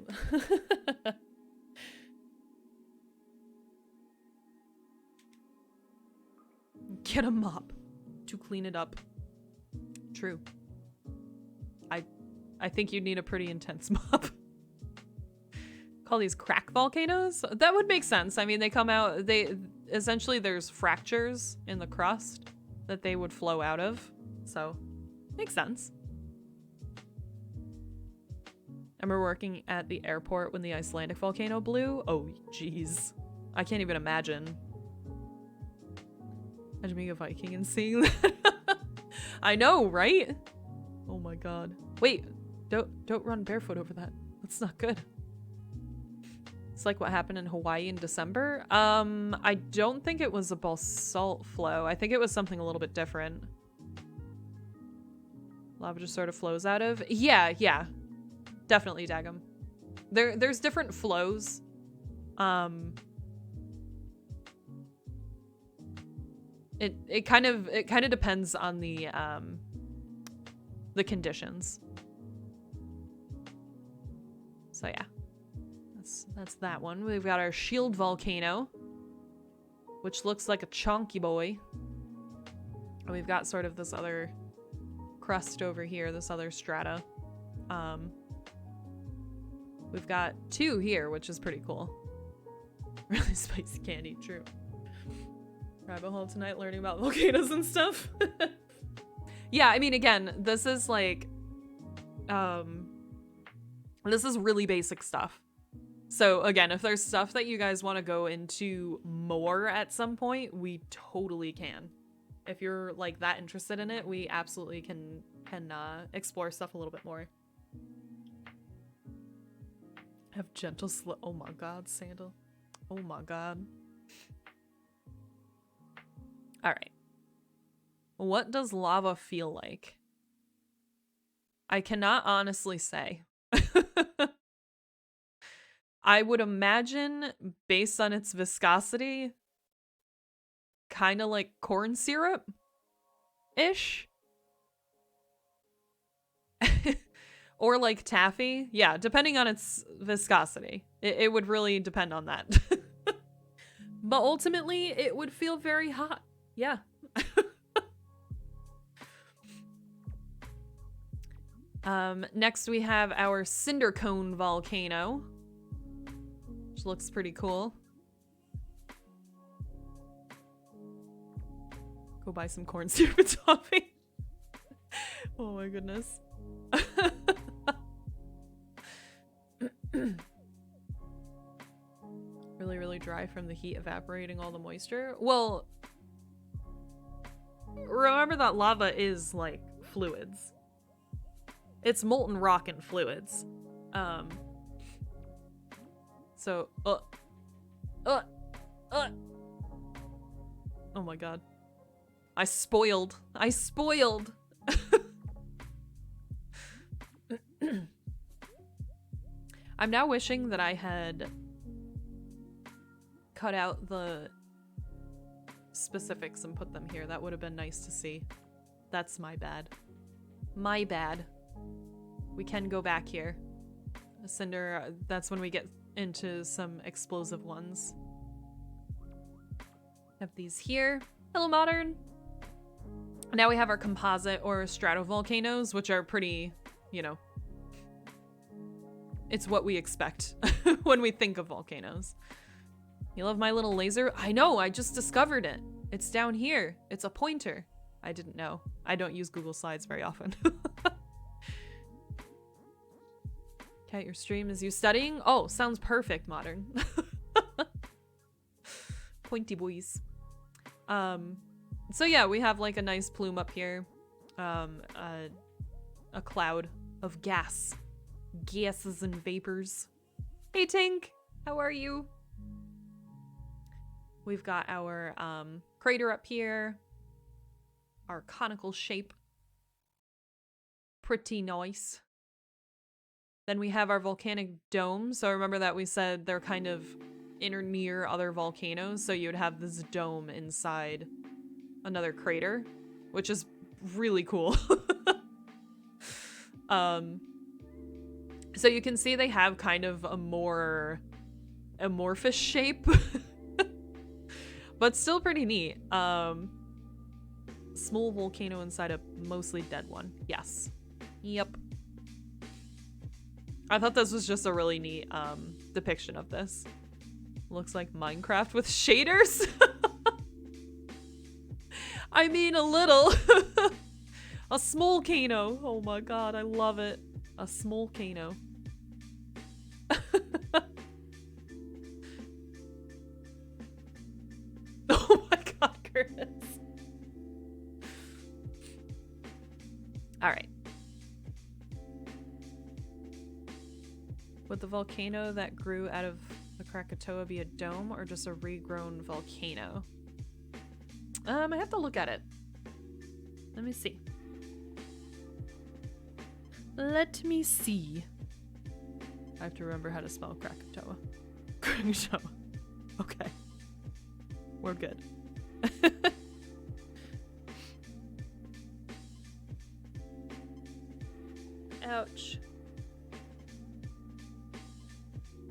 Get a mop to clean it up. True. I think you'd need a pretty intense mop. Call these crack volcanoes? That would make sense. I mean, they come out, essentially there's fractures in the crust that they would flow out of. So, makes sense. I remember working at the airport when the Icelandic volcano blew. Oh, jeez. I can't even imagine. Imagine being a Viking and seeing that. I know, right? Oh my god. Wait, don't run barefoot over that. That's not good. It's like what happened in Hawaii in December. I don't think it was a basalt flow. I think it was something a little bit different. Lava just sort of flows out of. Yeah. Definitely, Dagum. There's different flows. It kind of depends on the conditions. So yeah. That's that one. We've got our shield volcano, which looks like a chunky boy. And we've got sort of this other crust over here, this other strata. We've got two here, which is pretty cool. Really spicy candy, true. Rabbit hole tonight learning about volcanoes and stuff. Yeah, I mean, again, this is like, this is really basic stuff. So again, if there's stuff that you guys want to go into more at some point, we totally can. If you're like that interested in it, we absolutely can explore stuff a little bit more. Have gentle oh my god, Sandal. Oh my god. Alright. What does lava feel like? I cannot honestly say. I would imagine, based on its viscosity, kind of like corn syrup-ish. Or like taffy. Yeah, depending on its viscosity. It would really depend on that. But ultimately, it would feel very hot. Yeah. Next we have our cinder cone volcano, which looks pretty cool. Go buy some corn syrup and toffee. Oh my goodness. Really, really dry from the heat evaporating all the moisture. Well, remember that lava is like fluids. It's molten rock and fluids. So, oh my god. I spoiled. I'm now wishing that I had cut out the specifics and put them here. That would have been nice to see. That's my bad. My bad. We can go back here. Cinder, that's when we get into some explosive ones. Have these here. Hello, Modern. Now we have our composite or stratovolcanoes, which are pretty, you know, it's what we expect when we think of volcanoes. You love my little laser? I know, I just discovered it. It's down here. It's a pointer. I didn't know. I don't use Google Slides very often. Cat, your stream is you studying? Oh, sounds perfect, Modern. Pointy boys. So yeah, we have like a nice plume up here. A cloud of gas. Gases and vapors. Hey Tink, how are you? We've got our crater up here. Our conical shape. Pretty nice. Then we have our volcanic dome. So remember that we said they're kind of near other volcanoes. So you would have this dome inside another crater, which is really cool. So you can see they have kind of a more amorphous shape, but still pretty neat. Small volcano inside a mostly dead one. Yes. Yep. I thought this was just a really neat depiction of this. Looks like Minecraft with shaders. I mean, a little. A small volcano. Oh my god, I love it. A small volcano. Oh my god, Curtis. Alright. Would the volcano that grew out of the Krakatoa be a dome or just a regrown volcano? I have to look at it. Let me see. Let me see. I have to remember how to spell Krakatoa. Krakatoa. Okay. We're good. Ouch.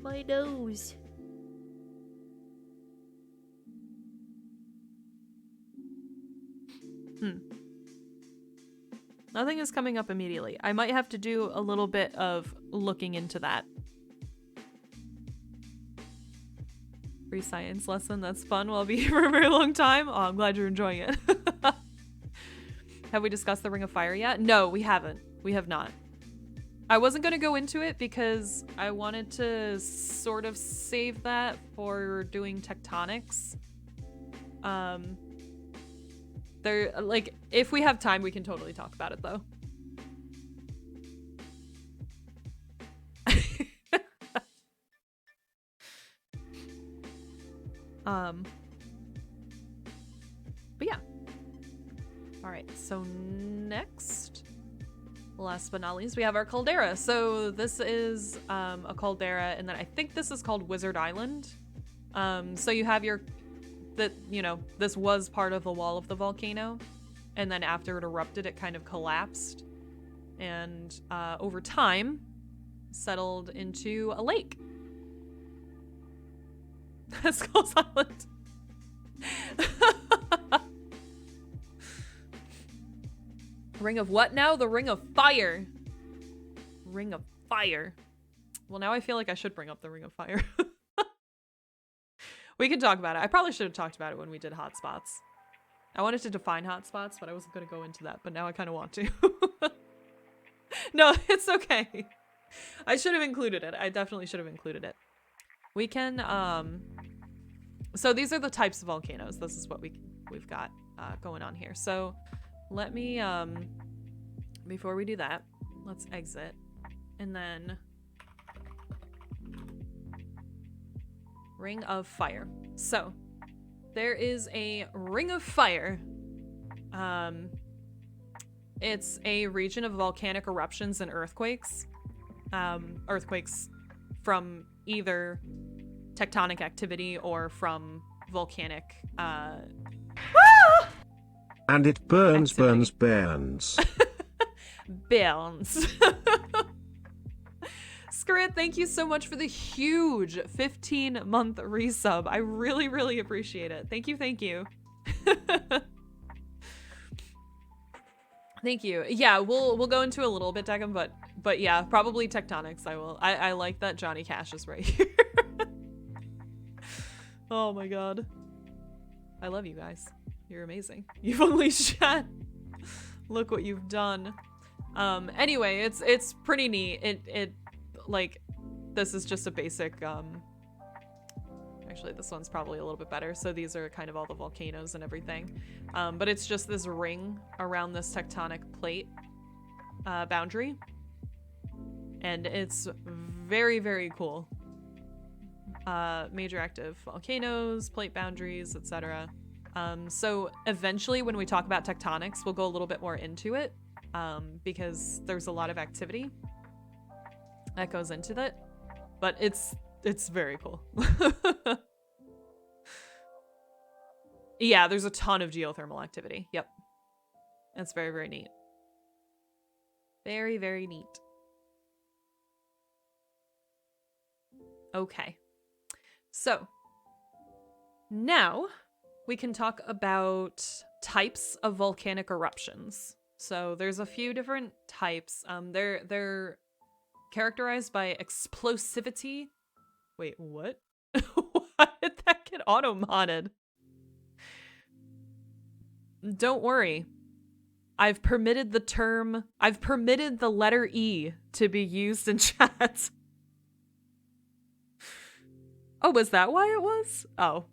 My nose. Nothing is coming up immediately. I might have to do a little bit of looking into that. Free science lesson, that's fun. Well, I'll be here for a very long time. Oh, I'm glad you're enjoying it. Have we discussed the Ring of Fire yet? No, we haven't. We have not. I wasn't going to go into it because I wanted to sort of save that for doing tectonics. There, like, if we have time, we can totally talk about it, though. But yeah. All right, so next, last but not least, we have our caldera. So this is a caldera, and then I think this is called Wizard Island. So you have your... that, you know, this was part of the wall of the volcano, and then after it erupted, it kind of collapsed. and over time settled into a lake. Skull Island. Ring of what now? The Ring of Fire. Ring of Fire. Well, now I feel like I should bring up the Ring of Fire. We can talk about it. I probably should have talked about it when we did hotspots. I wanted to define hotspots, but I wasn't going to go into that. But now I kind of want to. No, it's okay. I should have included it. I definitely should have included it. We can, so these are the types of volcanoes. This is what we've got going on here. So let me, before we do that, let's exit. And then Ring of Fire. So there is a Ring of Fire. It's a region of volcanic eruptions and earthquakes. Earthquakes from either tectonic activity or from volcanic and it burns, activity. burns. Burns. Skrit, thank you so much for the huge 15-month resub. I really, really appreciate it. Thank you, thank you. Thank you. Yeah, we'll go into a little bit, Deckham, but yeah, probably tectonics. I like that Johnny Cash is right here. Oh my god. I love you guys. You're amazing. You've unleashed chat. Look what you've done. Anyway, it's pretty neat. It like, this is just a basic, actually this one's probably a little bit better. So these are kind of all the volcanoes and everything. But it's just this ring around this tectonic plate boundary. And it's very, very cool. Major active volcanoes, plate boundaries, etc. So eventually when we talk about tectonics, we'll go a little bit more into it, because there's a lot of activity that goes into that, but it's very cool. Yeah, there's a ton of geothermal activity. Yep. It's very, very neat. Very, very neat. Okay. So now we can talk about types of volcanic eruptions. So there's a few different types. They're characterized by explosivity. Wait, what? Why did that get auto-modded? Don't worry. I've permitted the letter E to be used in chat. Oh, was that why it was? Oh.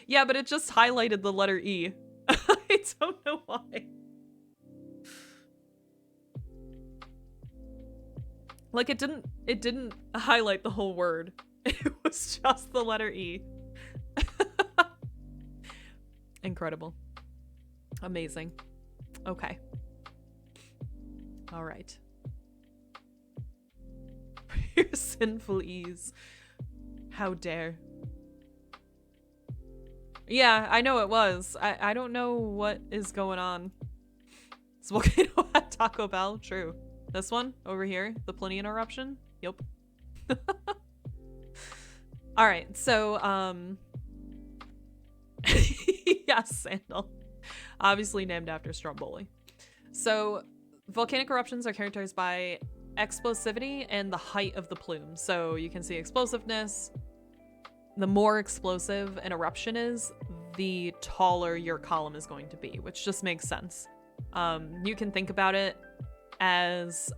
Yeah, but it just highlighted the letter E. I don't know why. Like, it didn't highlight the whole word. It was just the letter E. Incredible. Amazing. Okay. All right. Your sinful ease. How dare. Yeah, I know it was. I don't know what is going on. This volcano at Taco Bell. True. This one over here, the Plinian eruption. Yep. All right, so yes, Sandal. Obviously named after Stromboli. So volcanic eruptions are characterized by explosivity and the height of the plume. So you can see explosiveness. The more explosive an eruption is, the taller your column is going to be, which just makes sense. You can think about it as,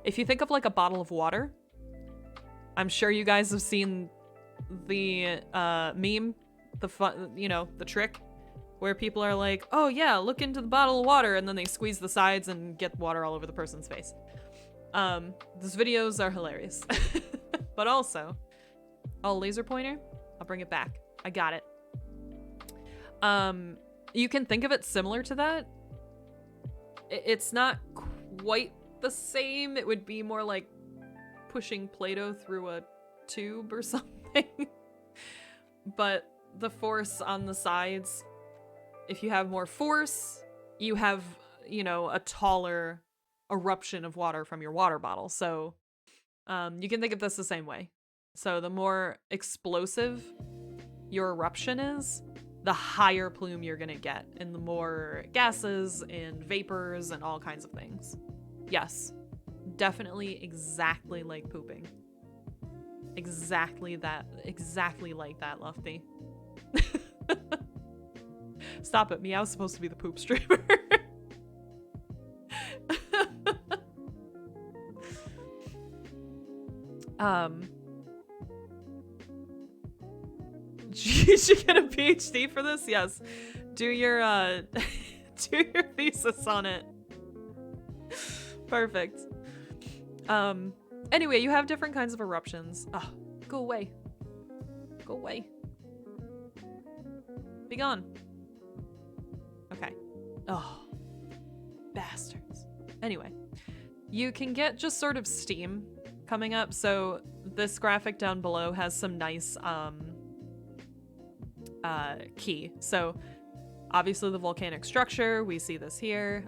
if you think of like a bottle of water, I'm sure you guys have seen the meme, the fun, you know, the trick where people are like, oh yeah, look into the bottle of water, and then they squeeze the sides and get water all over the person's face. Those videos are hilarious. But also, oh, laser pointer, I'll bring it back. I got it. You can think of it similar to that. It's not quite the same. It would be more like pushing Play-Doh through a tube or something. But the force on the sides, if you have more force, you have you know, a taller eruption of water from your water bottle. So you can think of this the same way. So the more explosive your eruption is, the higher plume you're gonna get, and the more gases and vapors and all kinds of things. Yes, definitely exactly like pooping. Exactly like that, Lufty. Stop it, Meow's supposed to be the poop streamer. You should get a PhD for this? Yes. Do your do your thesis on it. Perfect. Anyway, you have different kinds of eruptions. Oh, go away. Go away. Be gone. Okay. Oh, bastards. Anyway, you can get just sort of steam coming up. So this graphic down below has some nice key. So obviously the volcanic structure, we see this here.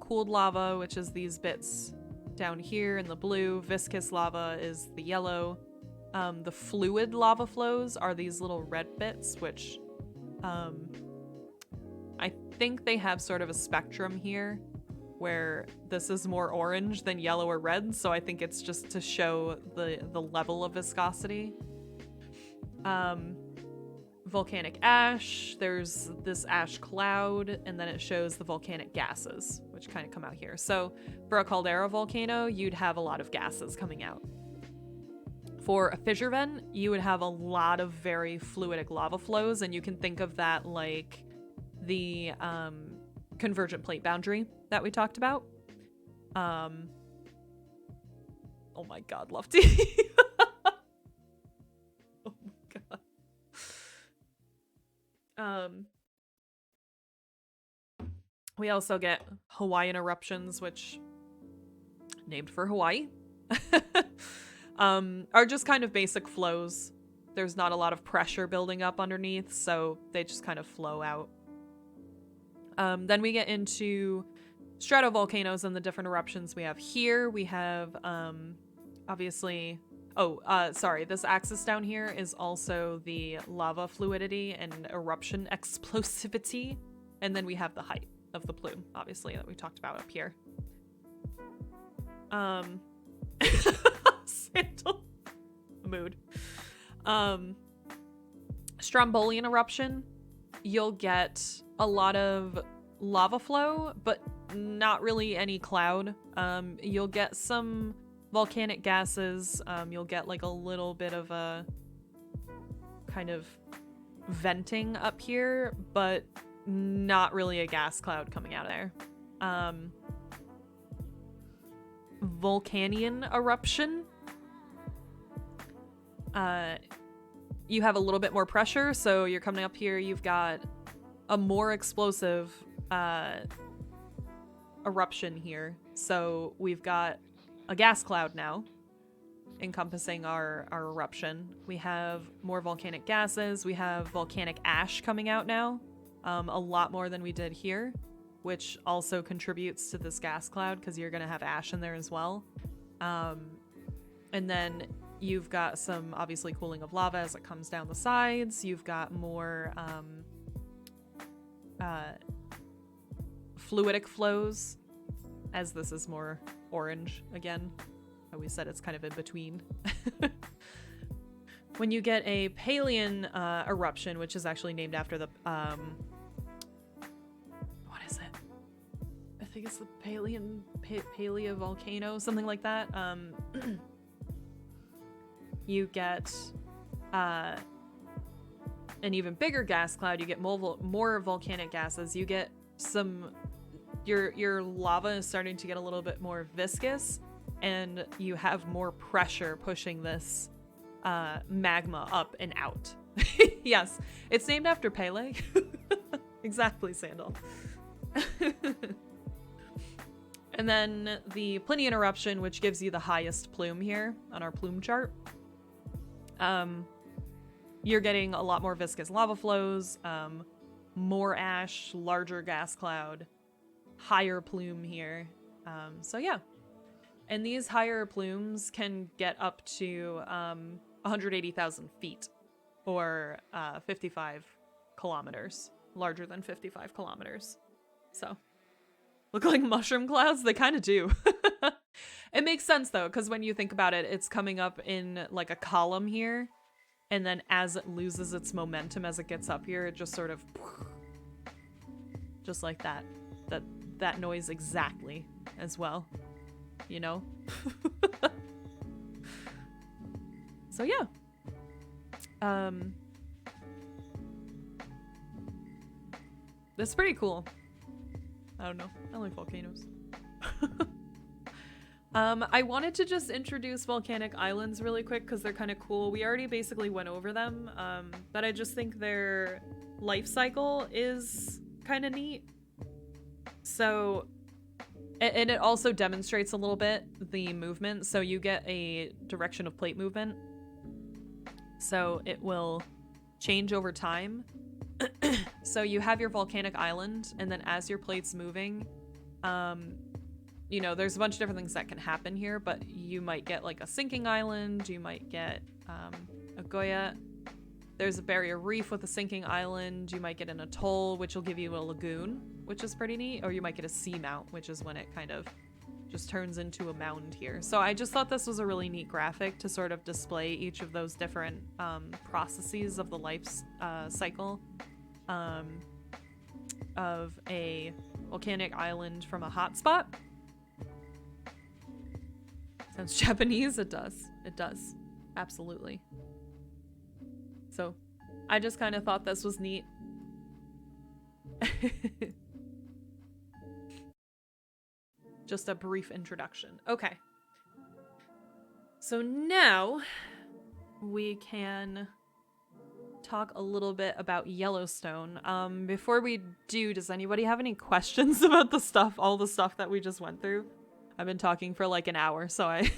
Cooled lava, which is these bits down here in the blue. Viscous lava is the yellow. The fluid lava flows are these little red bits, which I think they have sort of a spectrum here where this is more orange than yellow or red, so I think it's just to show the level of viscosity. Volcanic ash, there's this ash cloud, and then it shows the volcanic gases, which kind of come out here. So for a caldera volcano, you'd have a lot of gases coming out. For a fissure vent, you would have a lot of very fluidic lava flows, and you can think of that like the convergent plate boundary that we talked about. Oh my god, Lofty. Oh my god. We also get Hawaiian eruptions, which, named for Hawaii, are just kind of basic flows. There's not a lot of pressure building up underneath, so they just kind of flow out. Then we get into stratovolcanoes and the different eruptions we have here. We have, obviously... sorry, this axis down here is also the lava fluidity and eruption explosivity. And then we have the height of the plume, obviously, that we talked about up here. Sandal. Mood. Strombolian eruption, you'll get a lot of lava flow, but not really any cloud. You'll get some volcanic gases. You'll get like a little bit of a kind of venting up here, but not really a gas cloud coming out of there. Volcanian eruption. You have a little bit more pressure, so you're coming up here, you've got a more explosive eruption here. So we've got a gas cloud now encompassing our eruption. We have more volcanic gases. We have volcanic ash coming out now, a lot more than we did here, which also contributes to this gas cloud because you're going to have ash in there as well. And then you've got some obviously cooling of lava as it comes down the sides. You've got more fluidic flows, as this is more orange again. We said it's kind of in between. When you get a Palean eruption, which is actually named after the what is it? I think it's the Palea volcano, something like that. You get an even bigger gas cloud. You get more volcanic gases. You get some... Your lava is starting to get a little bit more viscous, and you have more pressure pushing this magma up and out. Yes, it's named after Pele. Exactly, Sandal. And then the Plinian eruption, which gives you the highest plume here on our plume chart. You're getting a lot more viscous lava flows, more ash, larger gas cloud, higher plume here. So yeah. And these higher plumes can get up to 180,000 feet, or 55 kilometers, larger than 55 kilometers. So, look like mushroom clouds? They kind of do. It makes sense though, because when you think about it, it's coming up in like a column here, and then as it loses its momentum as it gets up here, it just sort of, just like that. That noise exactly as well, you know? So yeah. That's pretty cool. I don't know. I like volcanoes. I wanted to just introduce volcanic islands really quick because they're kind of cool. We already basically went over them, but I just think their life cycle is kind of neat. So, and it also demonstrates a little bit the movement. So you get a direction of plate movement. So it will change over time. So you have your volcanic island, and then as your plate's moving, you know, there's a bunch of different things that can happen here, but you might get like a sinking island, you might get a Goya. There's a barrier reef with a sinking island, you might get an atoll, which will give you a lagoon, which is pretty neat, or you might get a seamount, which is when it kind of just turns into a mound here. So I just thought this was a really neat graphic to sort of display each of those different processes of the life cycle of a volcanic island from a hotspot. Sounds Japanese? It does. It does. Absolutely. So, I just kind of thought this was neat. Just a brief introduction. Okay. So now, we can talk a little bit about Yellowstone. Before we do, does anybody have any questions about the stuff, all the stuff that we just went through? I've been talking for like an hour, so I...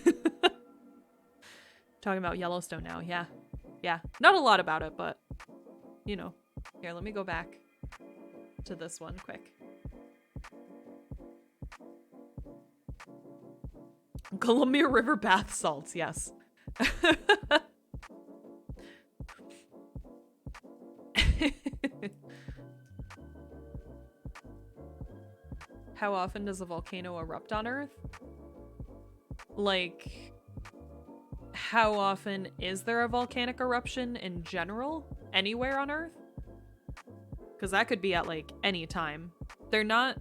Talking about Yellowstone now, yeah. Yeah, not a lot about it, but, you know. Here, let me go back to this one quick. Columbia River bath salts, yes. How often does a volcano erupt on Earth? Like, how often is there a volcanic eruption in general? Anywhere on Earth? Because that could be at, like, any time. They're not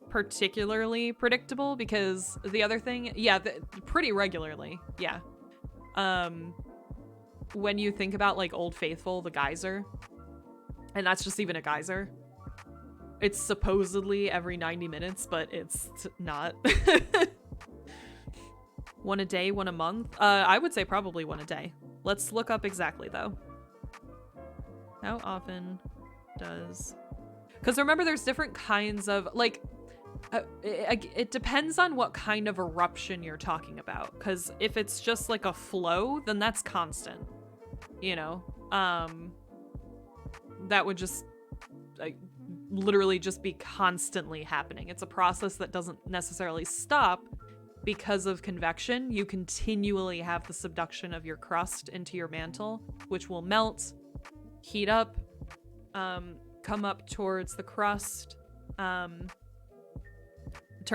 particularly predictable because the other thing... Yeah, pretty regularly. Yeah. When you think about, like, Old Faithful, the geyser, and that's just even a geyser, it's supposedly every 90 minutes, but it's not. One a day, one a month? I would say probably one a day. Let's look up exactly, though. How often does... Because remember, there's different kinds of, like... it depends on what kind of eruption you're talking about. Because if it's just like a flow, then that's constant. You know? That would just... like, literally just be constantly happening. It's a process that doesn't necessarily stop because of convection. You continually have the subduction of your crust into your mantle, which will melt, heat up, come up towards the crust, turn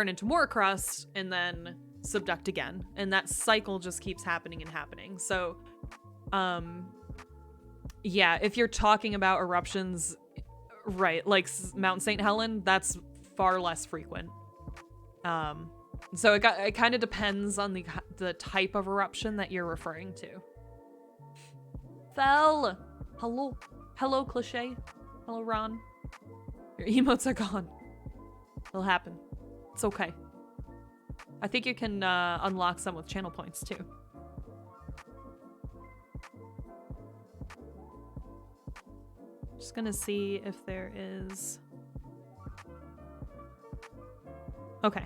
into more crust, and then subduct again. And that cycle just keeps happening and happening. So, yeah, if you're talking about eruptions, right, like Mount St. Helen, that's far less frequent. So it kind of depends on the type of eruption that you're referring to. Fell! Hello. Hello, Cliché. Hello, Ron. Your emotes are gone. It'll happen. It's okay. I think you can unlock some with channel points, too. Just gonna see if there is... Okay.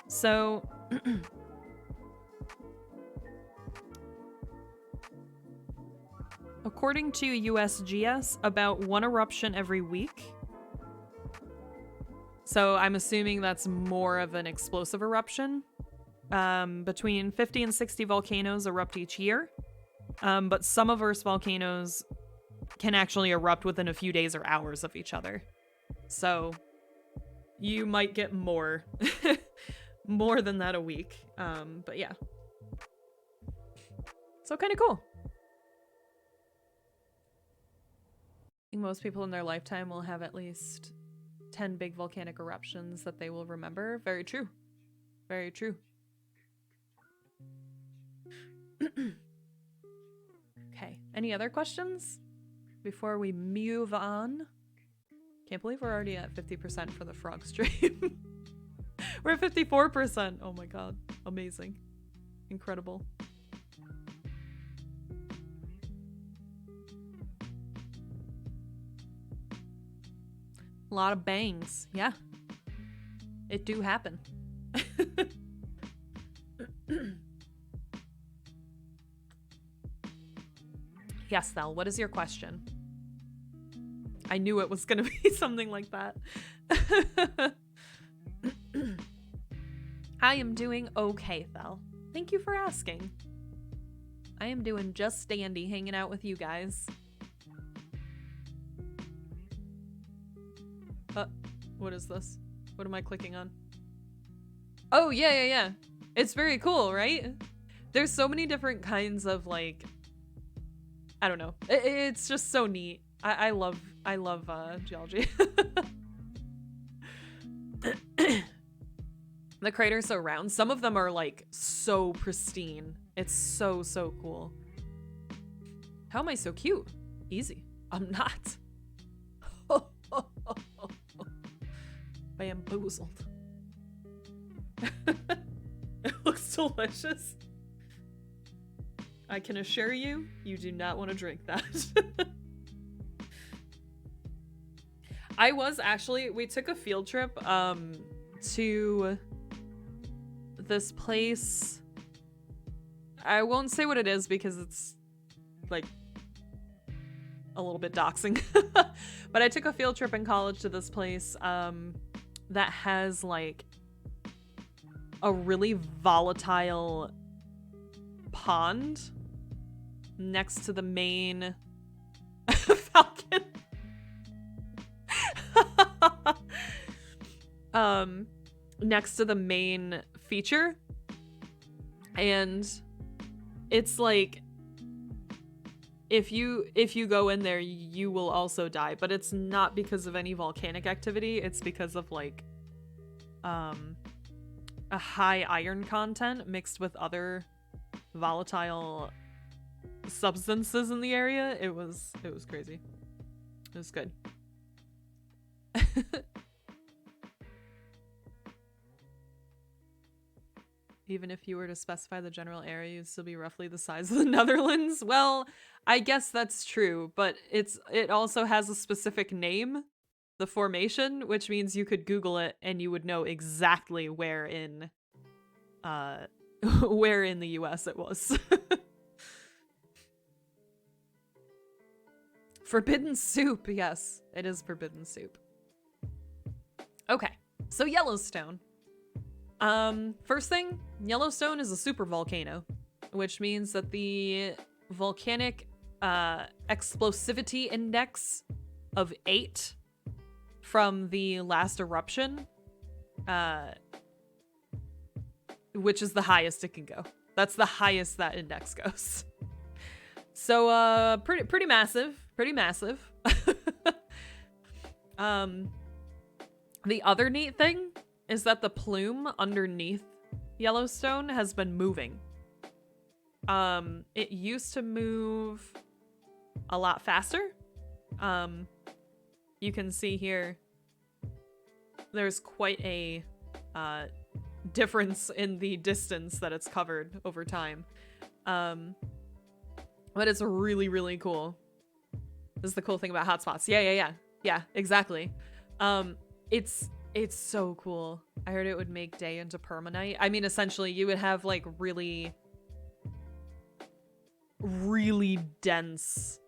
So... According to USGS, about one eruption every week. So I'm assuming that's more of an explosive eruption. Between 50 and 60 volcanoes erupt each year. But some of Earth's volcanoes can actually erupt within a few days or hours of each other. So you might get more, more than that a week. But yeah. So kind of cool. I think most people in their lifetime will have at least 10 big volcanic eruptions that they will remember. Very true. Very true. Okay, any other questions before we move on? Can't believe we're already at 50% for the frog stream. We're at 54%. Oh my god. Amazing. Incredible. A lot of bangs. Yeah. It do happen. Yes, Thel, what is your question? I knew it was gonna be something like that. I am doing okay, Thel. Thank you for asking. I am doing just dandy hanging out with you guys. What is this? What am I clicking on? Oh, yeah. It's very cool, right? There's so many different kinds of, like, I don't know. It's just so neat. I love geology. The crater's so round. Some of them are, like, so pristine. It's so cool. How am I so cute? Easy. I'm not. Bamboozled. It looks delicious. I can assure you, you do not want to drink that. We took a field trip to this place. I won't say what it is because it's like a little bit doxing. But I took a field trip in college to this place that has like a really volatile pond next to the main falcon. Next to the main feature, and it's like if you go in there you will also die, but it's not because of any volcanic activity. It's because of like a high iron content mixed with other volatile substances in the area. It was crazy. It was good. Even if you were to specify the general area, you'd still be roughly the size of the Netherlands. Well, I guess that's true, but it also has a specific name, the formation, which means you could Google it and you would know exactly where in where in the US it was. Forbidden soup, yes, it is forbidden soup. Okay, so Yellowstone. First thing, Yellowstone is a supervolcano, which means that the volcanic explosivity index of 8 from the last eruption, which is the highest it can go. That's the highest that index goes. So, pretty massive, pretty massive. The other neat thing is that the plume underneath Yellowstone has been moving. It used to move a lot faster. You can see here, there's quite a difference in the distance that it's covered over time. But it's really, really cool. This is the cool thing about hotspots. Yeah, exactly. It's so cool. I heard it would make day into permanite. I mean, essentially, you would have like really, really dense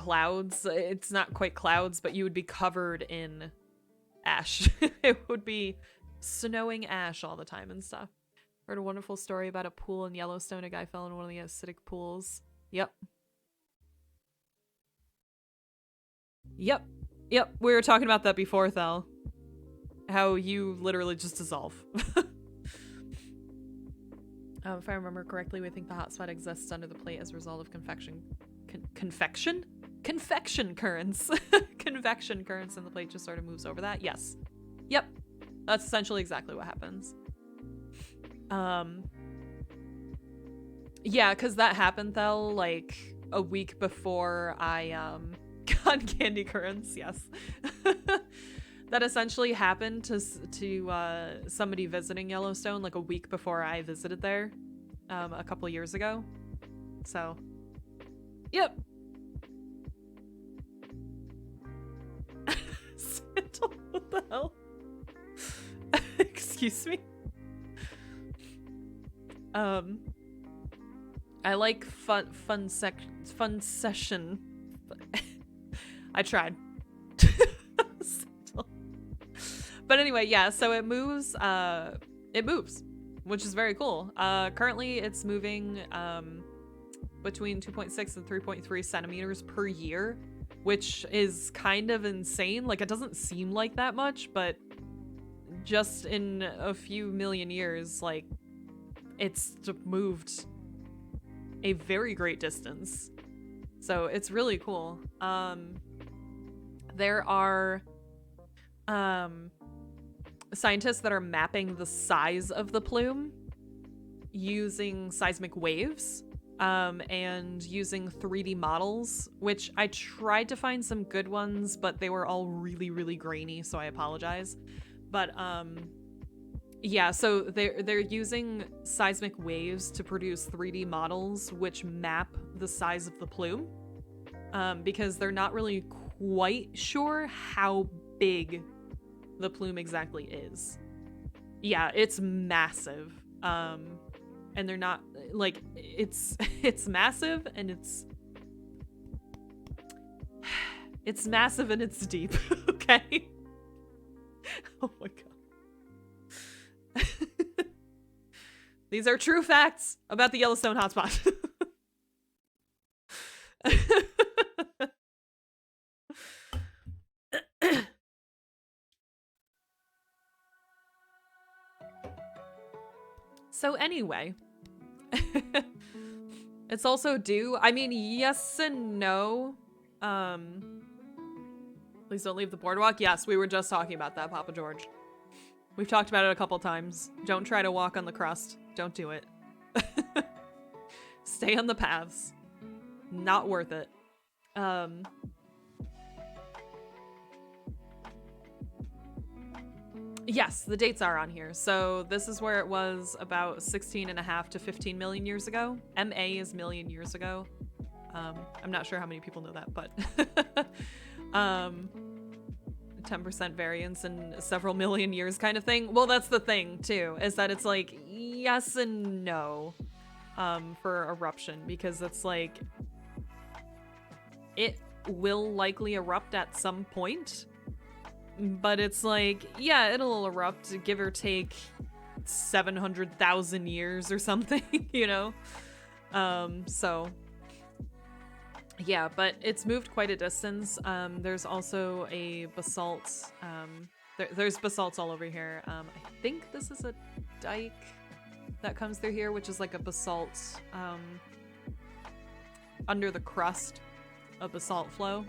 clouds. It's not quite clouds, but you would be covered in ash. It would be snowing ash all the time and stuff. Heard a wonderful story about a pool in Yellowstone. A guy fell in one of the acidic pools. Yep. Yep. Yep. We were talking about that before, Thel. How you literally just dissolve. If I remember correctly, we think the hotspot exists under the plate as a result of convection currents. Convection currents, and the plate just sort of moves over that. Yes. Yep. That's essentially exactly what happens. Yeah, because that happened, Thel, like a week before I got candy currents. Yes. That essentially happened to somebody visiting Yellowstone like a week before I visited there a couple years ago. So, yep. What the hell? Excuse me. I like fun session. I tried. But anyway, yeah, so it moves, which is very cool. Currently it's moving between 2.6 and 3.3 centimeters per year, which is kind of insane. Like, it doesn't seem like that much, but just in a few million years, like, it's moved a very great distance. So it's really cool. There are scientists that are mapping the size of the plume using seismic waves and using 3D models, which I tried to find some good ones, but they were all really, really grainy, so I apologize. But yeah, so they're using seismic waves to produce 3D models which map the size of the plume, because they're not really quite sure how big the plume exactly is. Yeah, it's massive. And they're not like, it's massive, and it's massive and it's deep. Okay. Oh my god. These are true facts about the Yellowstone hotspot. So anyway, it's also due. I mean, yes and no. Please don't leave the boardwalk. Yes, we were just talking about that, Papa George. We've talked about it a couple times. Don't try to walk on the crust. Don't do it. Stay on the paths. Not worth it. Yes, the dates are on here. So this is where it was about 16.5 to 15 million years ago. MA is million years ago. I'm not sure how many people know that, but 10% variance in several million years kind of thing. Well, that's the thing too, is that it's like yes and no for eruption, because it's like it will likely erupt at some point. But it's like, yeah, it'll erupt, give or take 700,000 years or something, you know? So, yeah, but it's moved quite a distance. There's also a basalt. There's basalts all over here. I think this is a dike that comes through here, which is like a basalt under the crust, a basalt flow.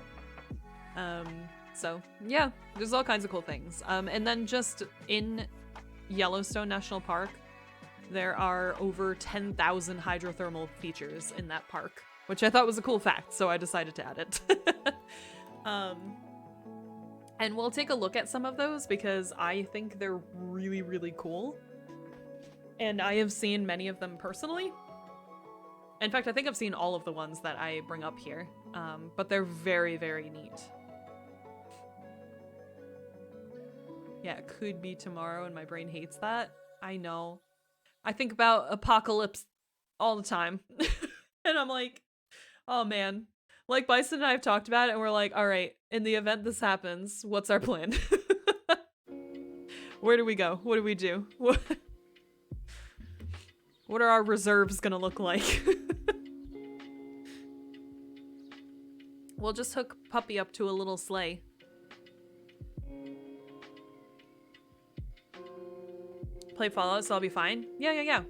So yeah, there's all kinds of cool things. And then just in Yellowstone National Park, there are over 10,000 hydrothermal features in that park, which I thought was a cool fact, so I decided to add it. And we'll take a look at some of those because I think they're really, really cool. And I have seen many of them personally. In fact, I think I've seen all of the ones that I bring up here, but they're very, very neat. Yeah, it could be tomorrow and my brain hates that. I know. I think about apocalypse all the time. And I'm like, oh man, Like, Bison and I have talked about it, and we're like, all right, in the event this happens, what's our plan? Where do we go? What do we do? What are our reserves gonna look like? We'll just hook Puppy up to a little sleigh. Play Fallout, so I'll be fine. Yeah.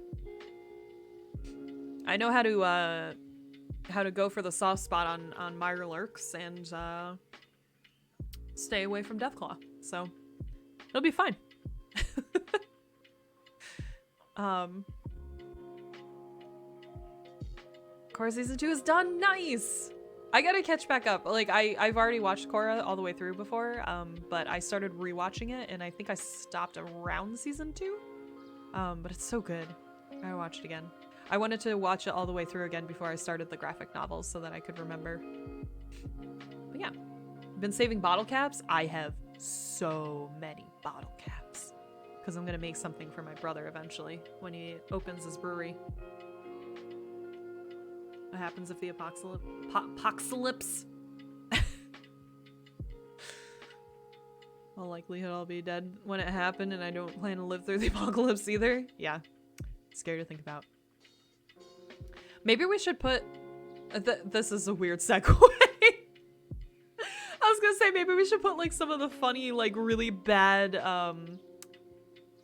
I know how to go for the soft spot on Mirelurks and stay away from Deathclaw. So it'll be fine. Korra season 2 is done. Nice. I gotta catch back up. Like I've already watched Korra all the way through before, but I started rewatching it, and I think I stopped around season 2. But it's so good. I gotta watch it again. I wanted to watch it all the way through again before I started the graphic novels so that I could remember. But yeah, been saving bottle caps. I have so many bottle caps because I'm gonna make something for my brother eventually when he opens his brewery. What happens if the apocalypse? All likelihood I'll be dead when it happened, and I don't plan to live through the apocalypse either. Yeah, scary to think about. Maybe we should put... this is a weird segue. I was gonna say maybe we should put like some of the funny, like really bad,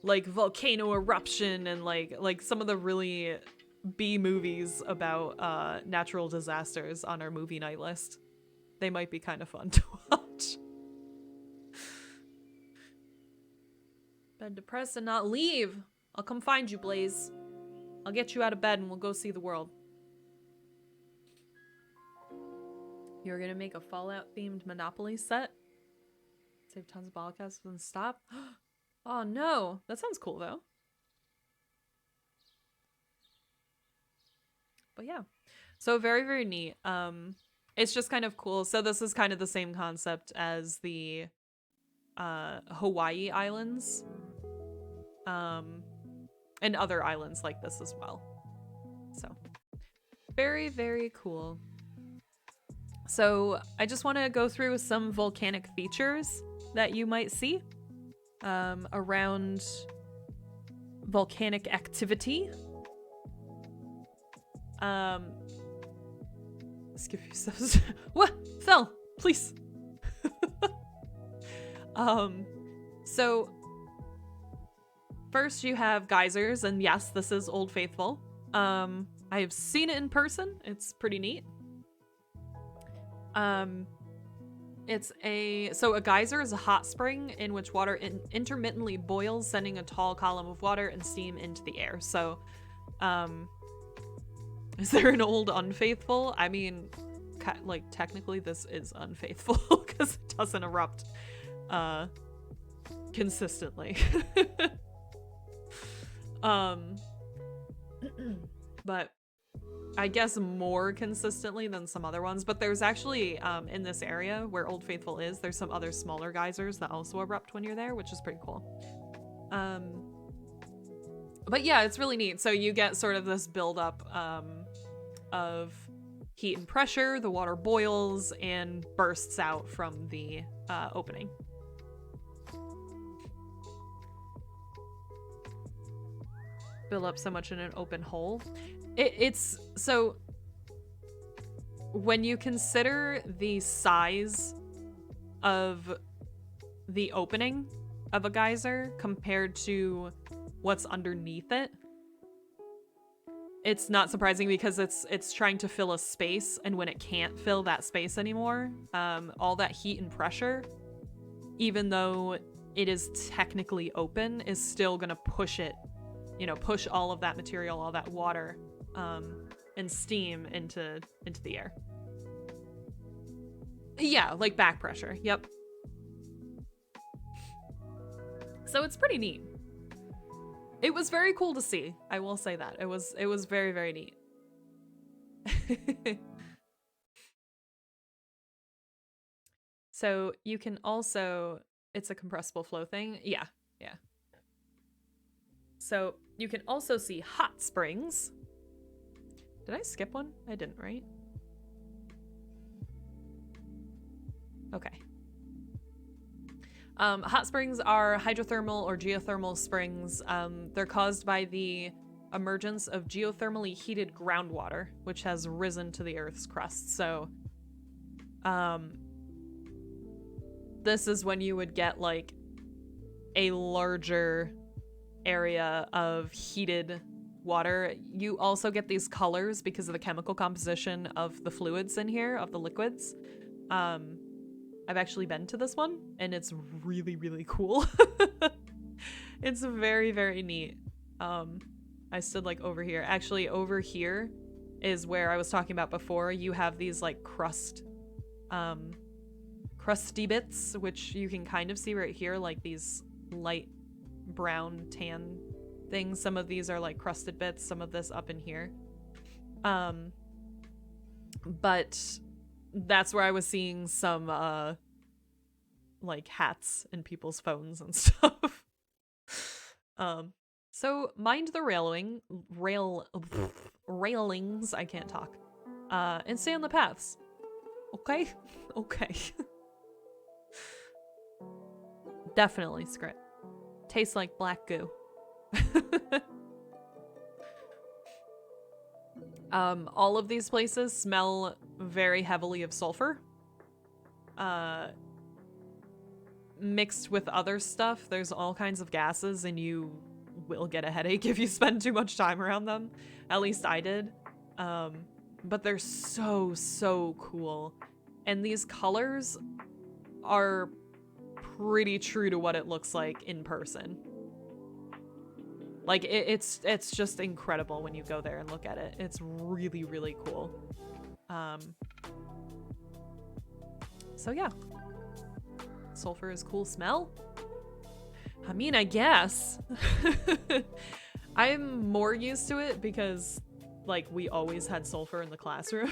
like volcano eruption and like some of the really B movies about natural disasters on our movie night list. They might be kind of fun to watch. Been depressed and not leave. I'll come find you, Blaze. I'll get you out of bed and we'll go see the world. You're gonna make a Fallout themed Monopoly set? Save tons of bottle caps and stop? Oh no, that sounds cool though. But yeah, so very, very neat. It's just kind of cool. So this is kind of the same concept as the Hawaii Islands, and other islands like this as well. So very, very cool. So I just want to go through some volcanic features that you might see around volcanic activity. Let's give yourselves what fell, please. So first you have geysers, and yes, this is Old Faithful. I have seen it in person. It's pretty neat. So a geyser is a hot spring in which water intermittently boils, sending a tall column of water and steam into the air. So, is there an old unfaithful? I mean, like technically this is unfaithful because it doesn't erupt consistently. But I guess more consistently than some other ones. But there's actually in this area where Old Faithful is, there's some other smaller geysers that also erupt when you're there, which is pretty cool. But yeah, it's really neat. So you get sort of this buildup of heat and pressure, the water boils and bursts out from the opening. Build up so much in an open hole. It's so when you consider the size of the opening of a geyser compared to what's underneath it, it's not surprising because it's trying to fill a space, and when it can't fill that space anymore, all that heat and pressure, even though it is technically open, is still gonna push it, push all of that material, all that water, and steam into the air. Yeah, like back pressure. Yep. So it's pretty neat. It was very cool to see. I will say that. It was very, very neat. So you can also, it's a compressible flow thing. Yeah. So you can also see hot springs. Did I skip one? I didn't, right? Okay. Hot springs are hydrothermal or geothermal springs. They're caused by the emergence of geothermally heated groundwater, which has risen to the Earth's crust. So, this is when you would get like a larger area of heated water. You also get these colors because of the chemical composition of the fluids in here, of the liquids. I've actually been to this one, and it's really, really cool. It's very, very neat. I stood like over here. Actually, over here is where I was talking about before. You have these like crusty bits, which you can kind of see right here, like these light brown tan things. Some of these are like crusted bits, some of this up in here. But that's where I was seeing some like hats in people's phones and stuff. So mind the railings, I can't talk. And stay on the paths. Okay? Okay. Definitely script. Tastes like black goo. All of these places smell very heavily of sulfur. Mixed with other stuff, there's all kinds of gases, and you will get a headache if you spend too much time around them. At least I did. But they're so, so cool. And these colors are pretty true to what it looks like in person. Like, it's just incredible when you go there and look at it. It's really, really cool. So yeah. Sulfur is cool smell? I mean, I guess. I'm more used to it because, like, we always had sulfur in the classroom.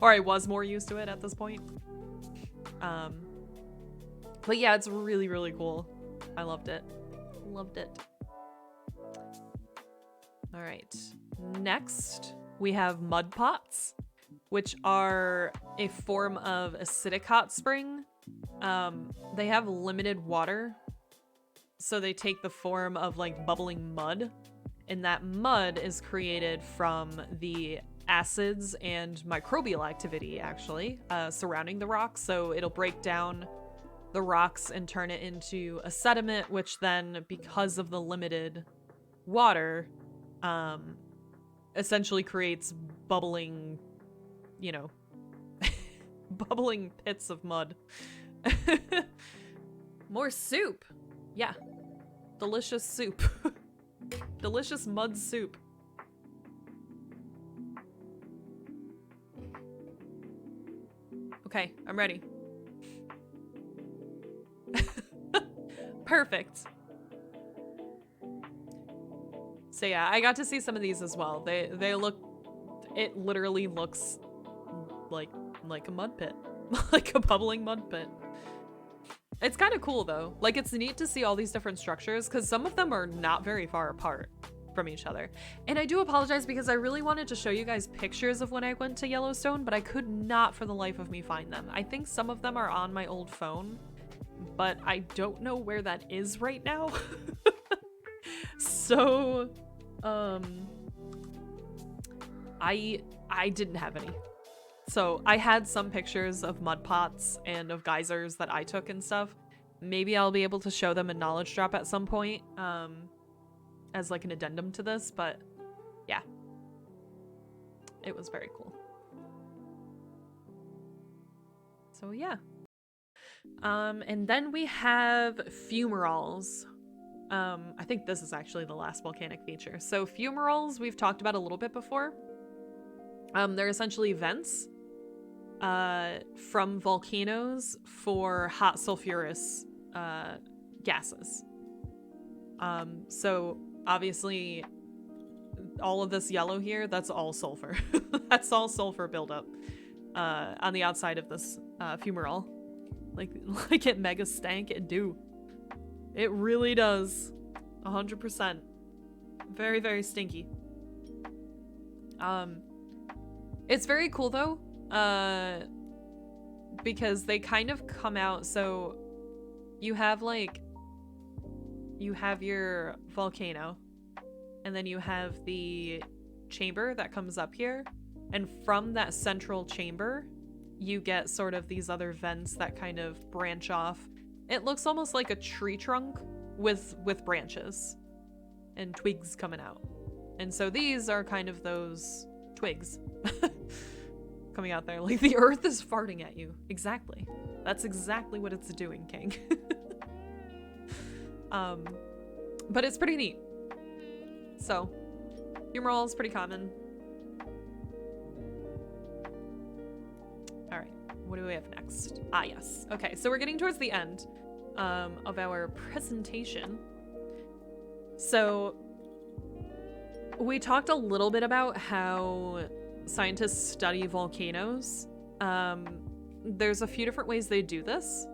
Or I was more used to it at this point. But yeah, it's really, really cool. I loved it. Loved it. All right. Next, we have mud pots, which are a form of acidic hot spring. They have limited water, so they take the form of like bubbling mud, and that mud is created from the acids and microbial activity actually surrounding the rocks. So it'll break down the rocks and turn it into a sediment, which then, because of the limited water, essentially creates bubbling, you know, bubbling pits of mud. More soup. Yeah. Delicious soup. Delicious mud soup. Okay, I'm ready. Perfect. So yeah, I got to see some of these as well. They look, it literally looks like a mud pit. Like a bubbling mud pit. It's kind of cool though. Like, it's neat to see all these different structures because some of them are not very far apart from each other. And I do apologize because I really wanted to show you guys pictures of when I went to Yellowstone, but I could not for the life of me find them. I think some of them are on my old phone, but I don't know where that is right now. So, I didn't have any. So I had some pictures of mud pots and of geysers that I took and stuff. Maybe I'll be able to show them in Knowledge Drop at some point, as like an addendum to this, but yeah. It was very cool. So yeah. And then we have fumaroles. I think this is actually the last volcanic feature. So fumaroles we've talked about a little bit before. They're essentially vents from volcanoes for hot sulfurous gases. So obviously all of this yellow here, that's all sulfur. That's all sulfur buildup on the outside of this fumarole. Like it mega stank, it do. It really does. 100%. Very, very stinky. It's very cool though. because they kind of come out. So you have your volcano, and then you have the chamber that comes up here, and from that central chamber you get sort of these other vents that kind of branch off. It looks almost like a tree trunk with branches and twigs coming out. And so these are kind of those twigs coming out there. Like, the earth is farting at you. Exactly. That's exactly what it's doing, King. But it's pretty neat. So, fumarole is pretty common. All right, what do we have next? Ah, yes. Okay, so we're getting towards the end of our presentation. So, we talked a little bit about how scientists study volcanoes. There's a few different ways they do this.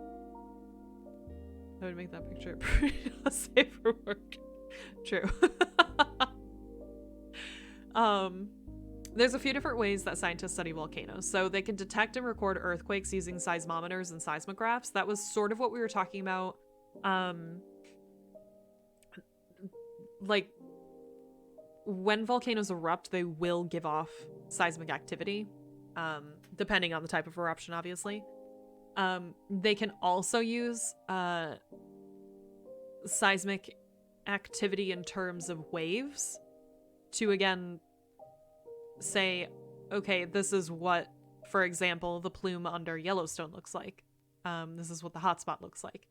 I would make that picture pretty safe for work. True. There's a few different ways that scientists study volcanoes. So they can detect and record earthquakes using seismometers and seismographs. That was sort of what we were talking about. Like, when volcanoes erupt, they will give off seismic activity, depending on the type of eruption, obviously. They can also use seismic activity in terms of waves to, again, say, okay, this is what, for example, the plume under Yellowstone looks like. This is what the hotspot looks like.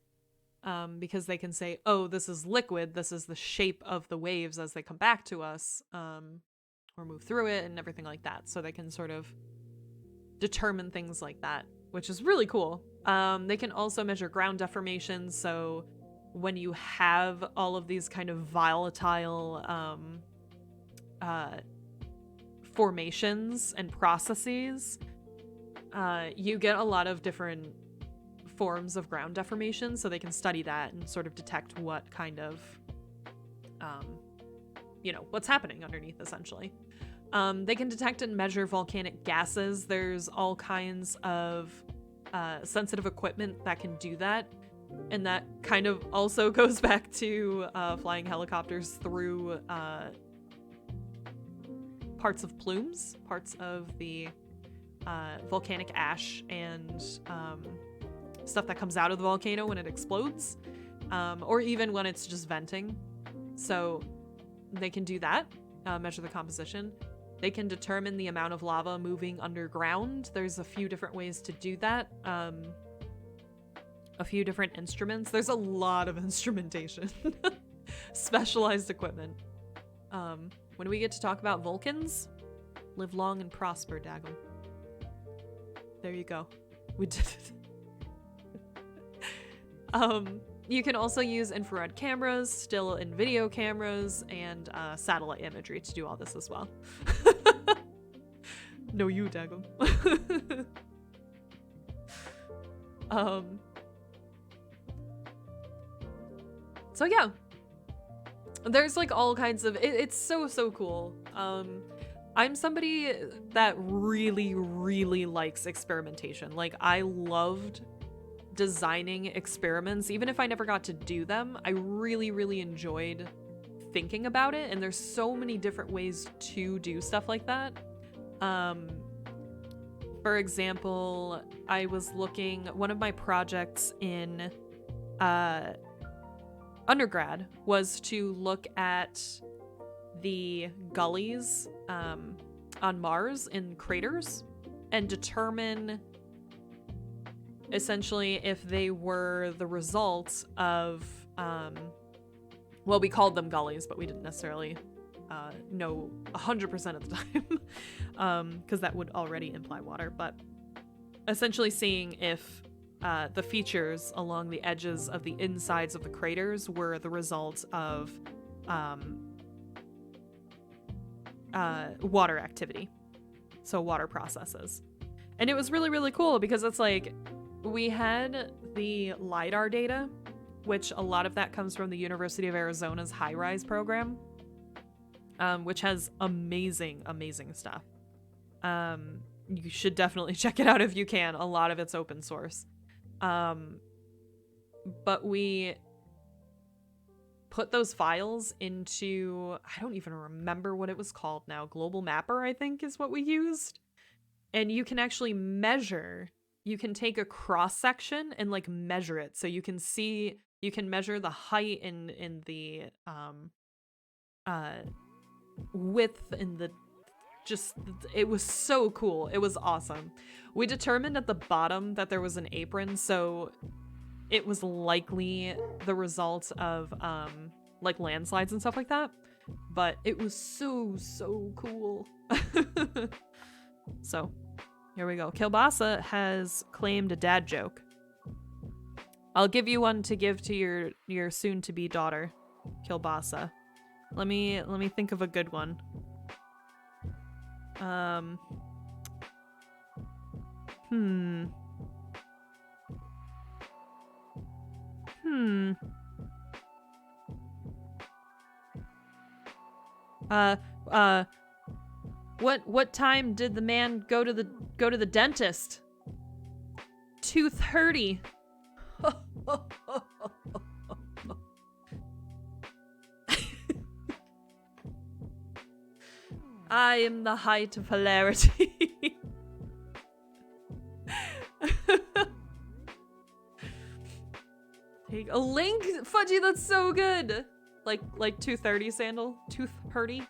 Because they can say, oh, this is liquid, this is the shape of the waves as they come back to us, or move through it and everything like that. So they can sort of determine things like that, which is really cool. They can also measure ground deformation. So when you have all of these kind of volatile formations and processes, you get a lot of different forms of ground deformation, so they can study that and sort of detect what kind of, what's happening underneath, essentially. They can detect and measure volcanic gases. There's all kinds of sensitive equipment that can do that, and that kind of also goes back to flying helicopters through parts of plumes, parts of the volcanic ash and stuff that comes out of the volcano when it explodes, or even when it's just venting. So they can do that, measure the composition. They can determine the amount of lava moving underground. There's a few different ways to do that. A few different instruments. There's a lot of instrumentation. Specialized equipment. When we get to talk about Vulcans, live long and prosper, daggum. There you go. We did it. You can also use infrared cameras, still and video cameras, and satellite imagery to do all this as well. No, you, daggum. So yeah, there's like all kinds of, it's so cool. I'm somebody that really, really likes experimentation. Like, I loved designing experiments. Even if I never got to do them, I really, really enjoyed thinking about it. And there's so many different ways to do stuff like that. For example, I was looking, one of my projects in undergrad was to look at the gullies on Mars in craters and determine essentially if they were the result of, well, we called them gullies, but we didn't necessarily know 100% of the time, because that would already imply water, but essentially seeing if the features along the edges of the insides of the craters were the result of water activity, so water processes. And it was really, really cool because it's like, we had the LiDAR data, which a lot of that comes from the University of Arizona's HiRISE program, which has amazing, amazing stuff. you should definitely check it out if you can. A lot of it's open source. But we put those files into, I don't even remember what it was called now. Global Mapper, I think, is what we used. And you can actually measure, you can take a cross section and like measure it. So you can see, you can measure the height in the width and the just, it was so cool. It was awesome. We determined at the bottom that there was an apron, so it was likely the result of like landslides and stuff like that. But it was so cool. So here we go. Kilbasa has claimed a dad joke. I'll give you one to give to your soon-to-be daughter, Kilbasa. Let me think of a good one. What time did the man go to the dentist? 2:30. I am the height of hilarity. Take a link, Fudgy. That's so good. Like 2:30 sandal, 2:30.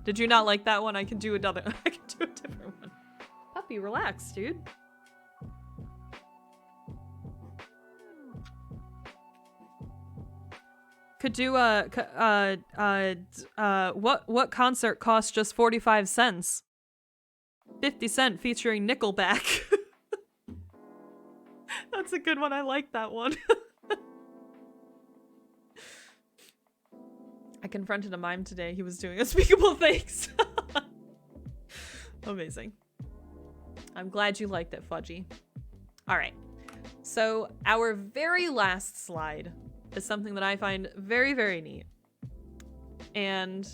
Did you not like that one? I can do another. I can do a different one. Puppy, relax, dude. Could do what concert cost just 45 cents? 50 Cent featuring Nickelback. That's a good one. I like that one. I confronted a mime today. He was doing unspeakable things. Amazing. I'm glad you liked it, Fudgy. All right. So our very last slide is something that I find very, very neat. And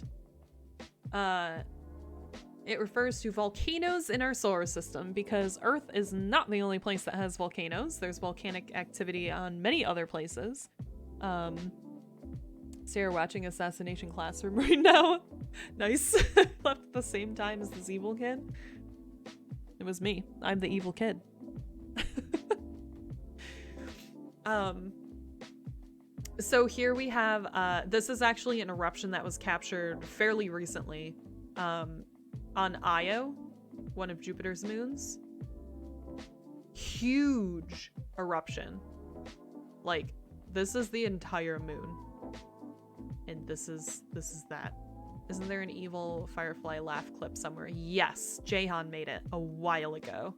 it refers to volcanoes in our solar system because Earth is not the only place that has volcanoes. There's volcanic activity on many other places. So you're watching Assassination Classroom right now. Nice. Left at the same time as this evil kid. It was me. I'm the evil kid. So here we have, this is actually an eruption that was captured fairly recently on Io, one of Jupiter's moons. Huge eruption. Like, this is the entire moon. And this is that. Isn't there an evil Firefly laugh clip somewhere? Yes, Jahan made it a while ago.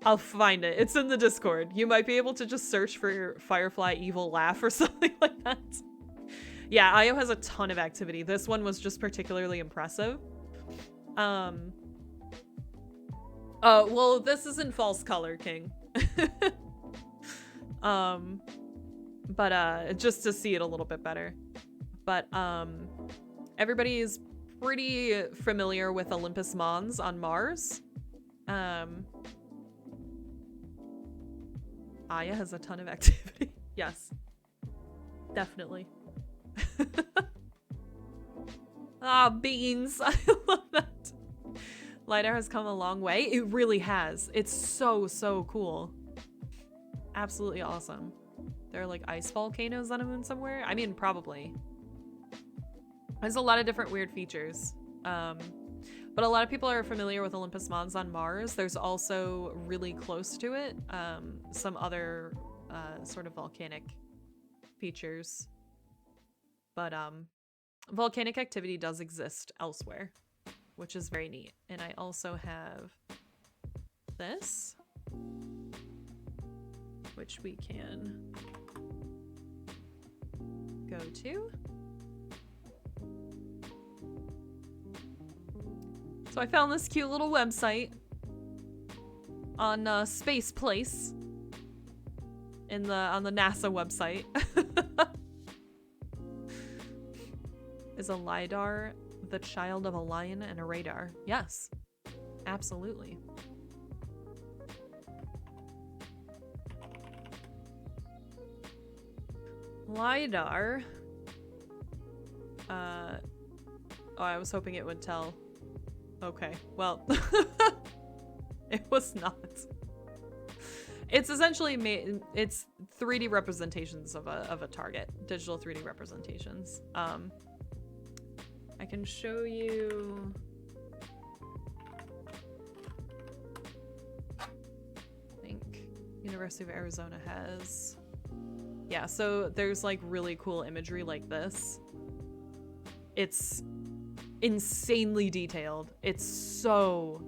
I'll find it. It's in the Discord. You might be able to just search for your Firefly evil laugh or something like that. Yeah, Io has a ton of activity. This one was just particularly impressive. Well, this is in false color, King. But just to see it a little bit better. But everybody is pretty familiar with Olympus Mons on Mars. Aya has a ton of activity. Yes. Definitely. Ah, beans. I love that. LiDAR has come a long way. It really has. It's so cool. Absolutely awesome. There are like ice volcanoes on a moon somewhere. I mean, probably. There's a lot of different weird features. But a lot of people are familiar with Olympus Mons on Mars. There's also really close to it, some other sort of volcanic features. But volcanic activity does exist elsewhere, which is very neat. And I also have this, which we can go to. So I found this cute little website on Space Place on the NASA website. Is a LiDAR the child of a lion and a radar? Yes, absolutely. LiDAR. Oh, I was hoping it would tell. Okay, well, it was not. It's essentially it's 3D representations of a target, digital 3D representations. I can show you. I think University of Arizona has. Yeah, so there's like really cool imagery like this. It's insanely detailed. It's so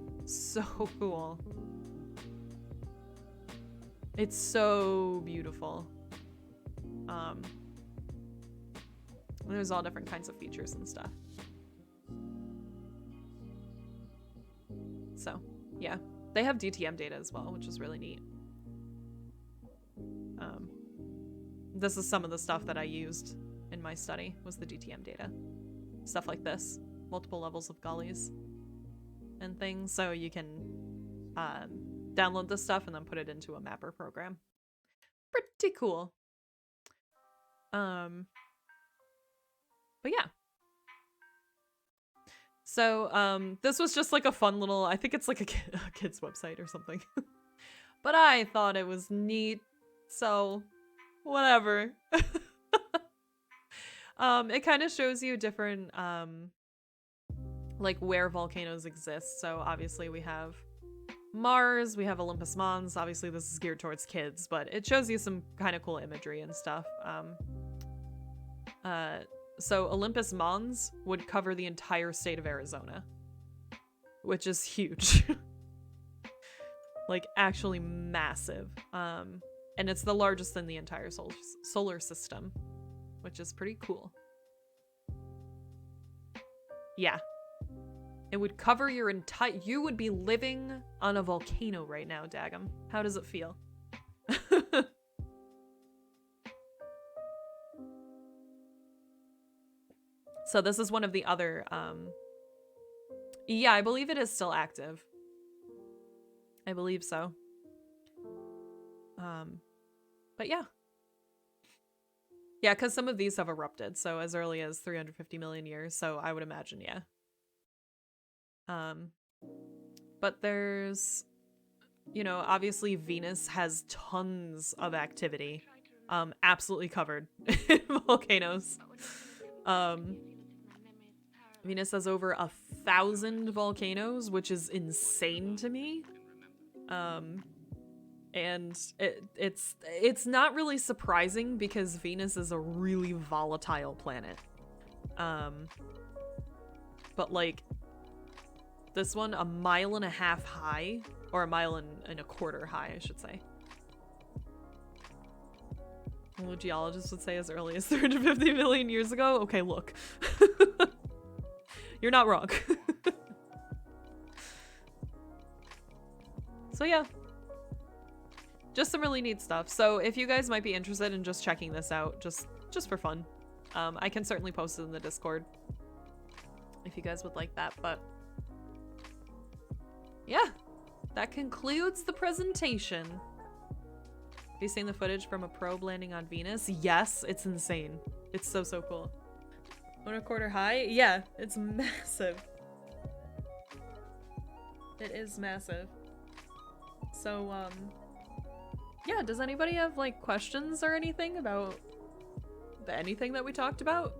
cool. It's so beautiful. There's all different kinds of features and stuff. So, yeah. They have DTM data as well, which is really neat. This is some of the stuff that I used in my study, was the DTM data. Stuff like this. Multiple levels of gullies and things. So you can download this stuff and then put it into a mapper program. Pretty cool. But yeah. So this was just like a fun little, I think it's like a kid's website or something. But I thought it was neat, so whatever. It kind of shows you different like where volcanoes exist. So obviously we have Mars, we have Olympus Mons. Obviously this is geared towards kids, but it shows you some kind of cool imagery and stuff. So Olympus Mons would cover the entire state of Arizona, which is huge. Like actually massive. And it's the largest in the entire solar system, which is pretty cool. Yeah. It would cover your entire... You would be living on a volcano right now, Dagum. How does it feel? So this is one of the other... Yeah, I believe it is still active. I believe so. But yeah. Yeah, because some of these have erupted, so as early as 350 million years, so I would imagine, yeah. But there's, you know, obviously Venus has tons of activity, absolutely covered in volcanoes. Venus has over 1,000 volcanoes, which is insane to me. And it's not really surprising because Venus is a really volatile planet. But like this one, 1.5 miles high, or 1.25 miles high, I should say. Well, geologists would say as early as 350 million years ago. Okay, look. You're not wrong. So yeah. Just some really neat stuff. So if you guys might be interested in just checking this out, just for fun, I can certainly post it in the Discord if you guys would like that. But yeah, that concludes the presentation. Have you seen the footage from a probe landing on Venus? Yes, it's insane. It's so cool. 1.25 high? Yeah, it's massive. It is massive. So, yeah, does anybody have, like, questions or anything about anything that we talked about?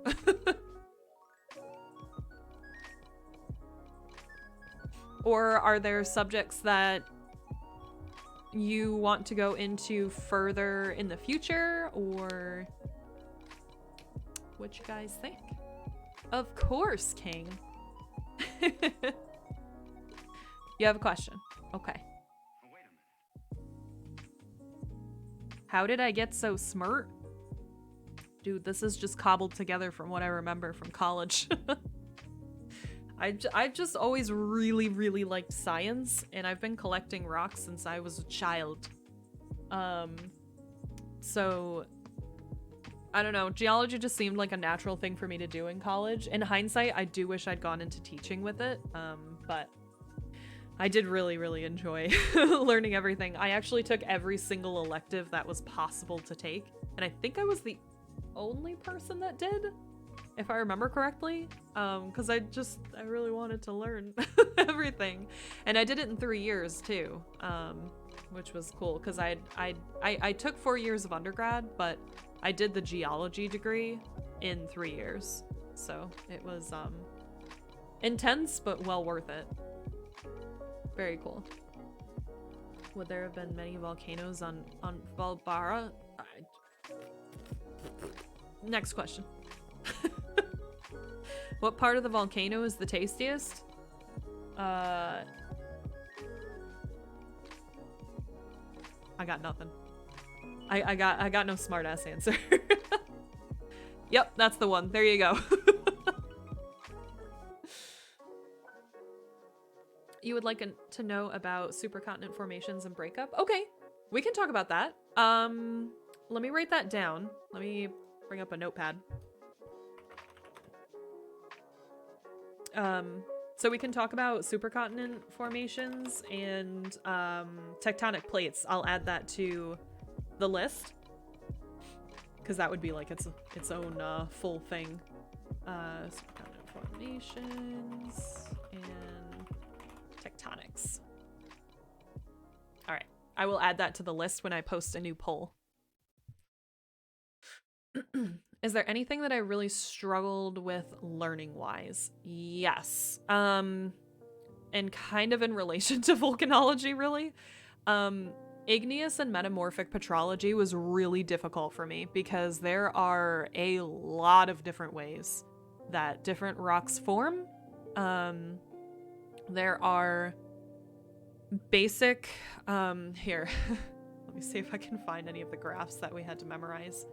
Or are there subjects that you want to go into further in the future, or what you guys think? Of course, King. You have a question. Okay. How did I get so smart? Dude, this is just cobbled together from what I remember from college. I've just always really liked science, and I've been collecting rocks since I was a child. So I don't know. Geology just seemed like a natural thing for me to do in college. In hindsight, I do wish I'd gone into teaching with it, but I did really, really enjoy learning everything. I actually took every single elective that was possible to take, and I think I was the only person that did, if I remember correctly, because I really wanted to learn everything, and I did it in 3 years too, which was cool because I took 4 years of undergrad, but I did the geology degree in 3 years, so it was intense but well worth it. Very cool. Would there have been many volcanoes on Valbara? Next question. What part of the volcano is the tastiest? I got nothing. I got no smart ass answer. Yep, that's the one. There you go. You would like to know about supercontinent formations and breakup? Okay, we can talk about that. Let me write that down. Let me bring up a notepad. So we can talk about supercontinent formations and tectonic plates. I'll add that to the list because that would be like its own full thing. Supercontinent formations and tectonics. All right, I will add that to the list when I post a new poll. Is there anything that I really struggled with learning wise? Yes. And kind of in relation to volcanology, really. Igneous and metamorphic petrology was really difficult for me because there are a lot of different ways that different rocks form. There are basic, here, let me see if I can find any of the graphs that we had to memorize.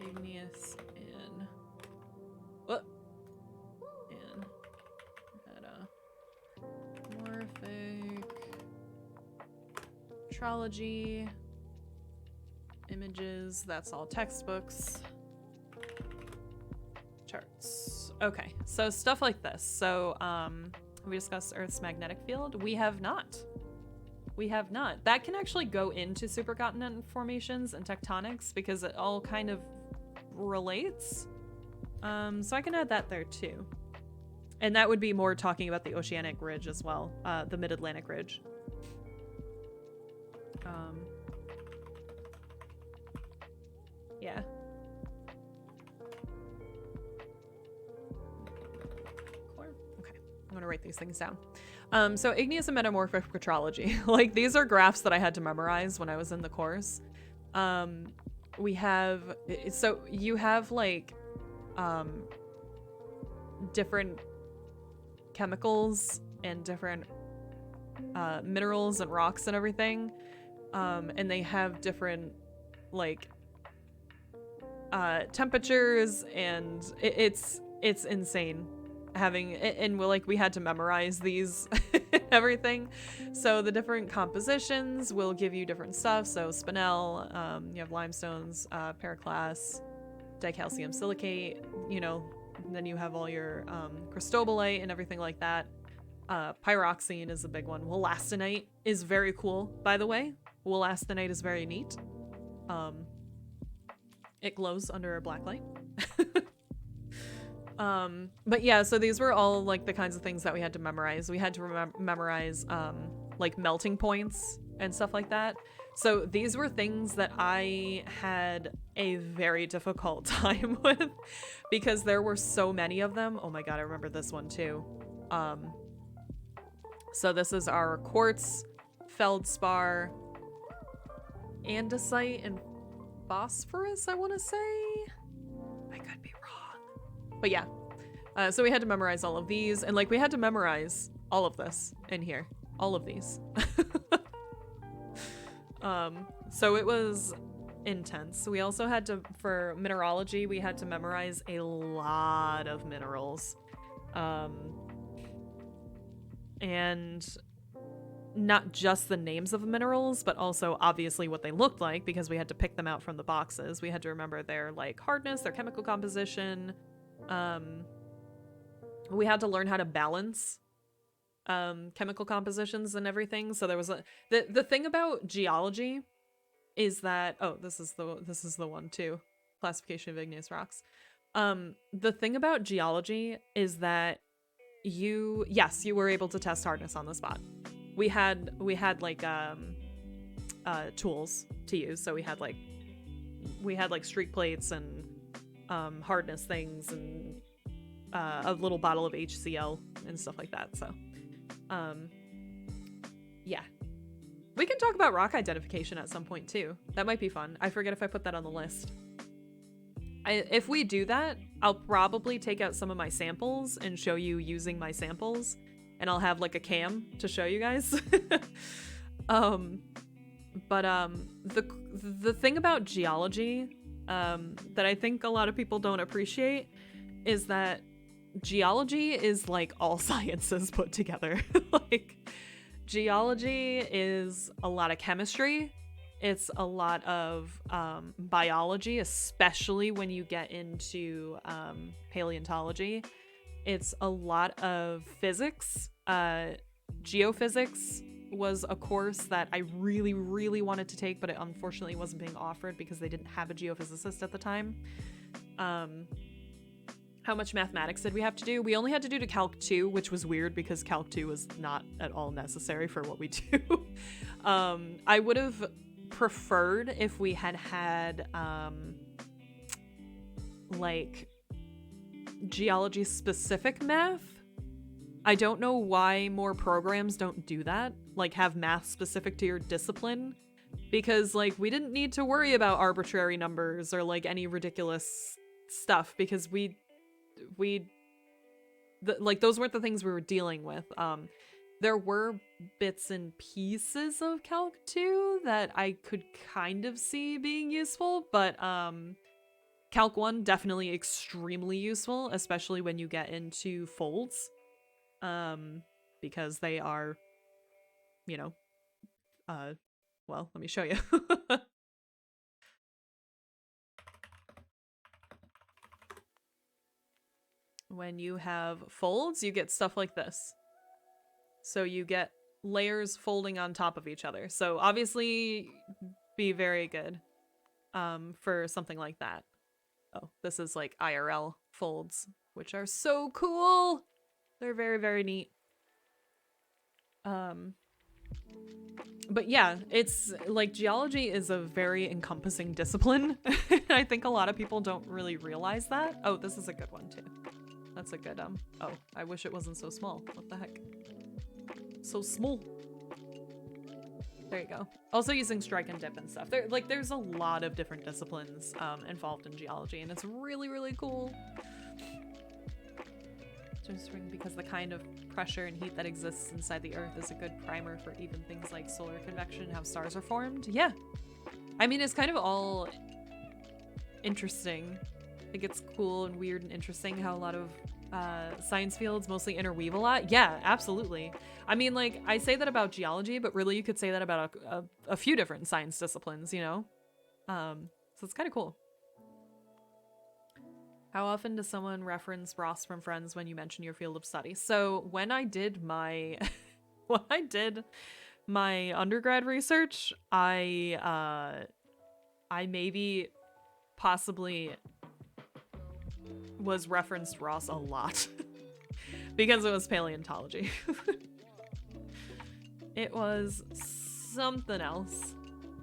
Igneous and metamorphic petrology images, that's all textbooks. Charts. Okay, so stuff like this. So we discussed Earth's magnetic field. We have not. That can actually go into supercontinent formations and tectonics because it all kind of relates. So I can add that there too. And that would be more talking about the oceanic ridge as well, the mid-Atlantic ridge. Yeah. Okay, I'm gonna write these things down. So igneous and metamorphic petrology. Like, these are graphs that I had to memorize when I was in the course. We have, so you have like different chemicals and different minerals and rocks and everything, and they have different like temperatures, and it's insane having, and we had to memorize these and everything. So the different compositions will give you different stuff. So spinel, you have limestones, periclase, dicalcium silicate, you know, and then you have all your cristobalite and everything like that. Pyroxene is a big one. Wollastonite is very cool, by the way. Wollastonite is very neat. It glows under a black light. But yeah, so these were all like the kinds of things that we had to memorize. We had to memorize like melting points and stuff like that. So these were things that I had a very difficult time with because there were so many of them. Oh my god, I remember this one too. So this is our quartz, feldspar, andesite, and phosphorus, I want to say. I could be wrong. But yeah, so we had to memorize all of these, and like we had to memorize all of this in here. All of these. So it was intense. We also had to, for mineralogy, we had to memorize a lot of minerals. And not just the names of the minerals, but also obviously what they looked like, because we had to pick them out from the boxes. We had to remember their like hardness, their chemical composition. We had to learn how to balance chemical compositions and everything. So there was the thing about geology is that this is the one too. Classification of igneous rocks. The thing about geology is that you were able to test hardness on the spot. We had like tools to use, so we had like streak plates and hardness things and a little bottle of HCl and stuff like that. So yeah, we can talk about rock identification at some point too. That might be fun. I forget if I put that on the list. If we do that, I'll probably take out some of my samples and show you using my samples, and I'll have like a cam to show you guys. The thing about geology that I think a lot of people don't appreciate is that geology is like all sciences put together. Like, geology is a lot of chemistry. It's a lot of biology, especially when you get into paleontology. It's a lot of physics. Geophysics was a course that I really, really wanted to take, but it unfortunately wasn't being offered because they didn't have a geophysicist at the time. How much mathematics did we have to do? We only had to do to Calc 2, which was weird because Calc 2 was not at all necessary for what we do. I would have preferred if we had like geology specific math. I don't know why more programs don't do that, like have math specific to your discipline, because like we didn't need to worry about arbitrary numbers or like any ridiculous stuff, because like those weren't the things we were dealing with. There were bits and pieces of Calc 2 that I could kind of see being useful, but Calc 1 definitely extremely useful, especially when you get into folds, because they are, you know, well, let me show you. When you have folds, you get stuff like this. So you get layers folding on top of each other. So obviously be very good for something like that. Oh, this is like IRL folds, which are so cool. They're very, very neat. But yeah, it's like geology is a very encompassing discipline. I think a lot of people don't really realize that. Oh, this is a good one too. That's a good, oh, I wish it wasn't so small. What the heck? So small. There you go. Also using strike and dip and stuff. There's a lot of different disciplines involved in geology, and it's really, really cool. Just because the kind of pressure and heat that exists inside the Earth is a good primer for even things like solar convection and how stars are formed. Yeah. I mean, it's kind of all interesting. I think it's cool and weird and interesting how a lot of science fields mostly interweave a lot. Yeah, absolutely. I mean, like, I say that about geology, but really you could say that about a few different science disciplines, you know? So it's kind of cool. How often does someone reference Ross from Friends when you mention your field of study? So when I did my undergrad research, I maybe possibly was referenced Ross a lot because it was paleontology. It was something else.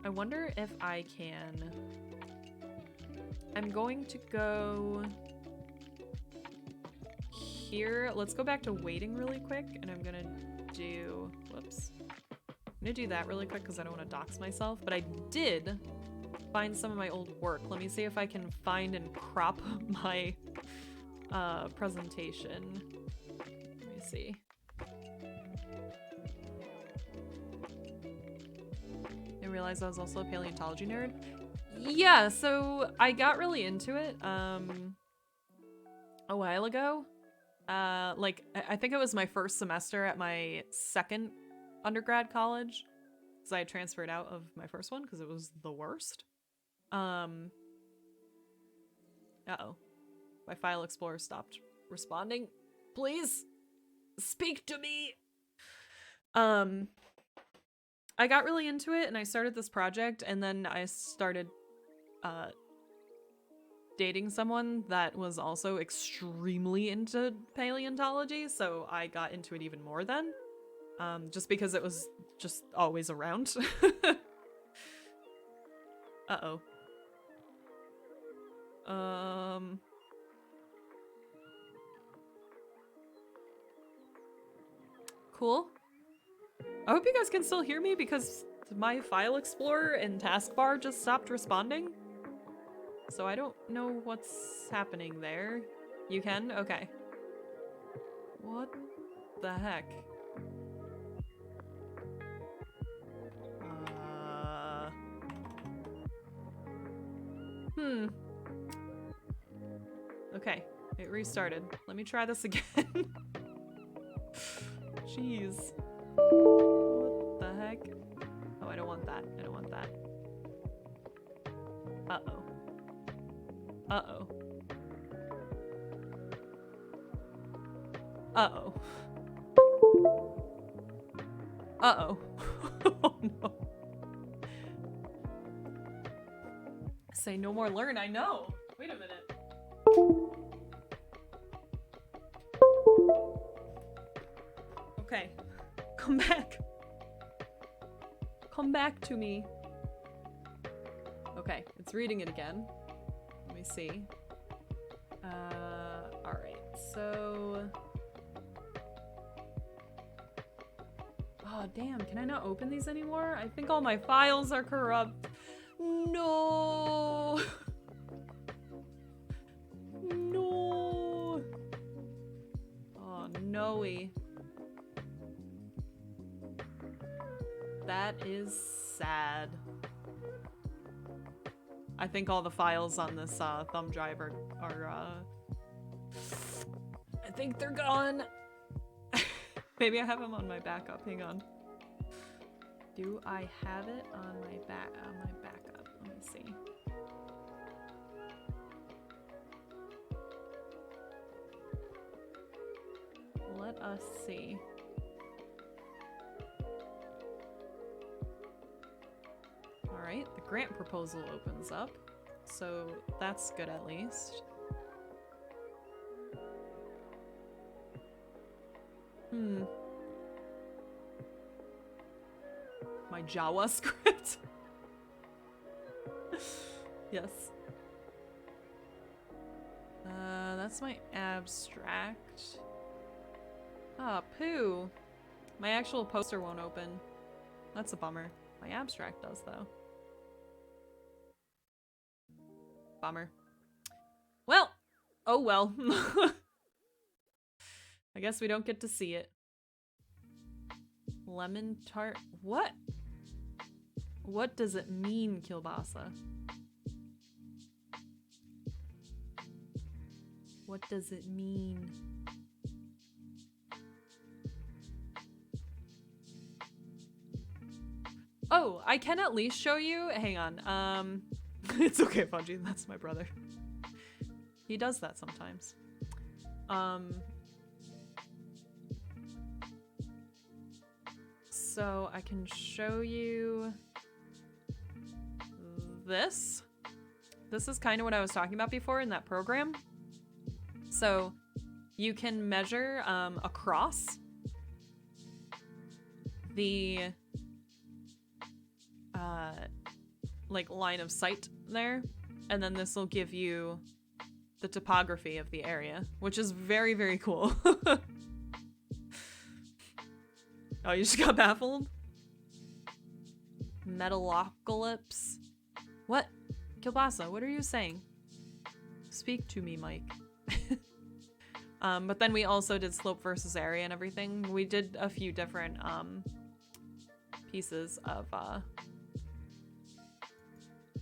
I wonder if I can... I'm going to go here. Let's go back to waiting really quick, and I'm gonna do... Whoops. I'm gonna do that really quick because I don't want to dox myself, but I did find some of my old work. Let me see if I can find and crop my presentation. Let me see. I realized I was also a paleontology nerd. Yeah, so I got really into it a while ago. Like, I think it was my first semester at my second undergrad college, because I had transferred out of my first one because it was the worst. Uh-oh. My file explorer stopped responding. Please speak to me. I got really into it and I started this project, and then I started dating someone that was also extremely into paleontology, so I got into it even more then. Just because it was just always around. Uh-oh. Cool. I hope you guys can still hear me because my file explorer and taskbar just stopped responding. So I don't know what's happening there. You can? Okay. What the heck? Okay, it restarted. Let me try this again. Jeez. What the heck? Oh, I don't want that. I don't want that. Uh-oh. Uh-oh. Uh-oh. Uh-oh. Oh, no. Say no more learn, I know. Wait a minute. Okay. Come back. Come back to me. Okay, it's reading it again. Let me see. Alright, so... Oh, damn, can I not open these anymore? I think all my files are corrupt. No! No! Oh, no-y. That is sad. I think all the files on this thumb drive are I think they're gone. Maybe I have them on my backup. Hang on. Do I have it on my backup? Let me see. Let us see. Alright, the grant proposal opens up, so that's good at least. My JavaScript? Yes. That's my abstract. Ah, poo. My actual poster won't open. That's a bummer. My abstract does, though. Bummer. Well, oh well. I guess we don't get to see it. Lemon tart. What? What does it mean, kielbasa? What does it mean? Oh, I can at least show you. Hang on. It's okay, Fudgy. That's my brother. He does that sometimes. So I can show you this. This is kind of what I was talking about before in that program. So you can measure across the like line of sight there, and then this will give you the topography of the area, which is very, very cool. Oh, you just got baffled? Metalocalypse? What? Kielbasa, what are you saying? Speak to me, Mike. But then we also did slope versus area and everything. We did a few different pieces of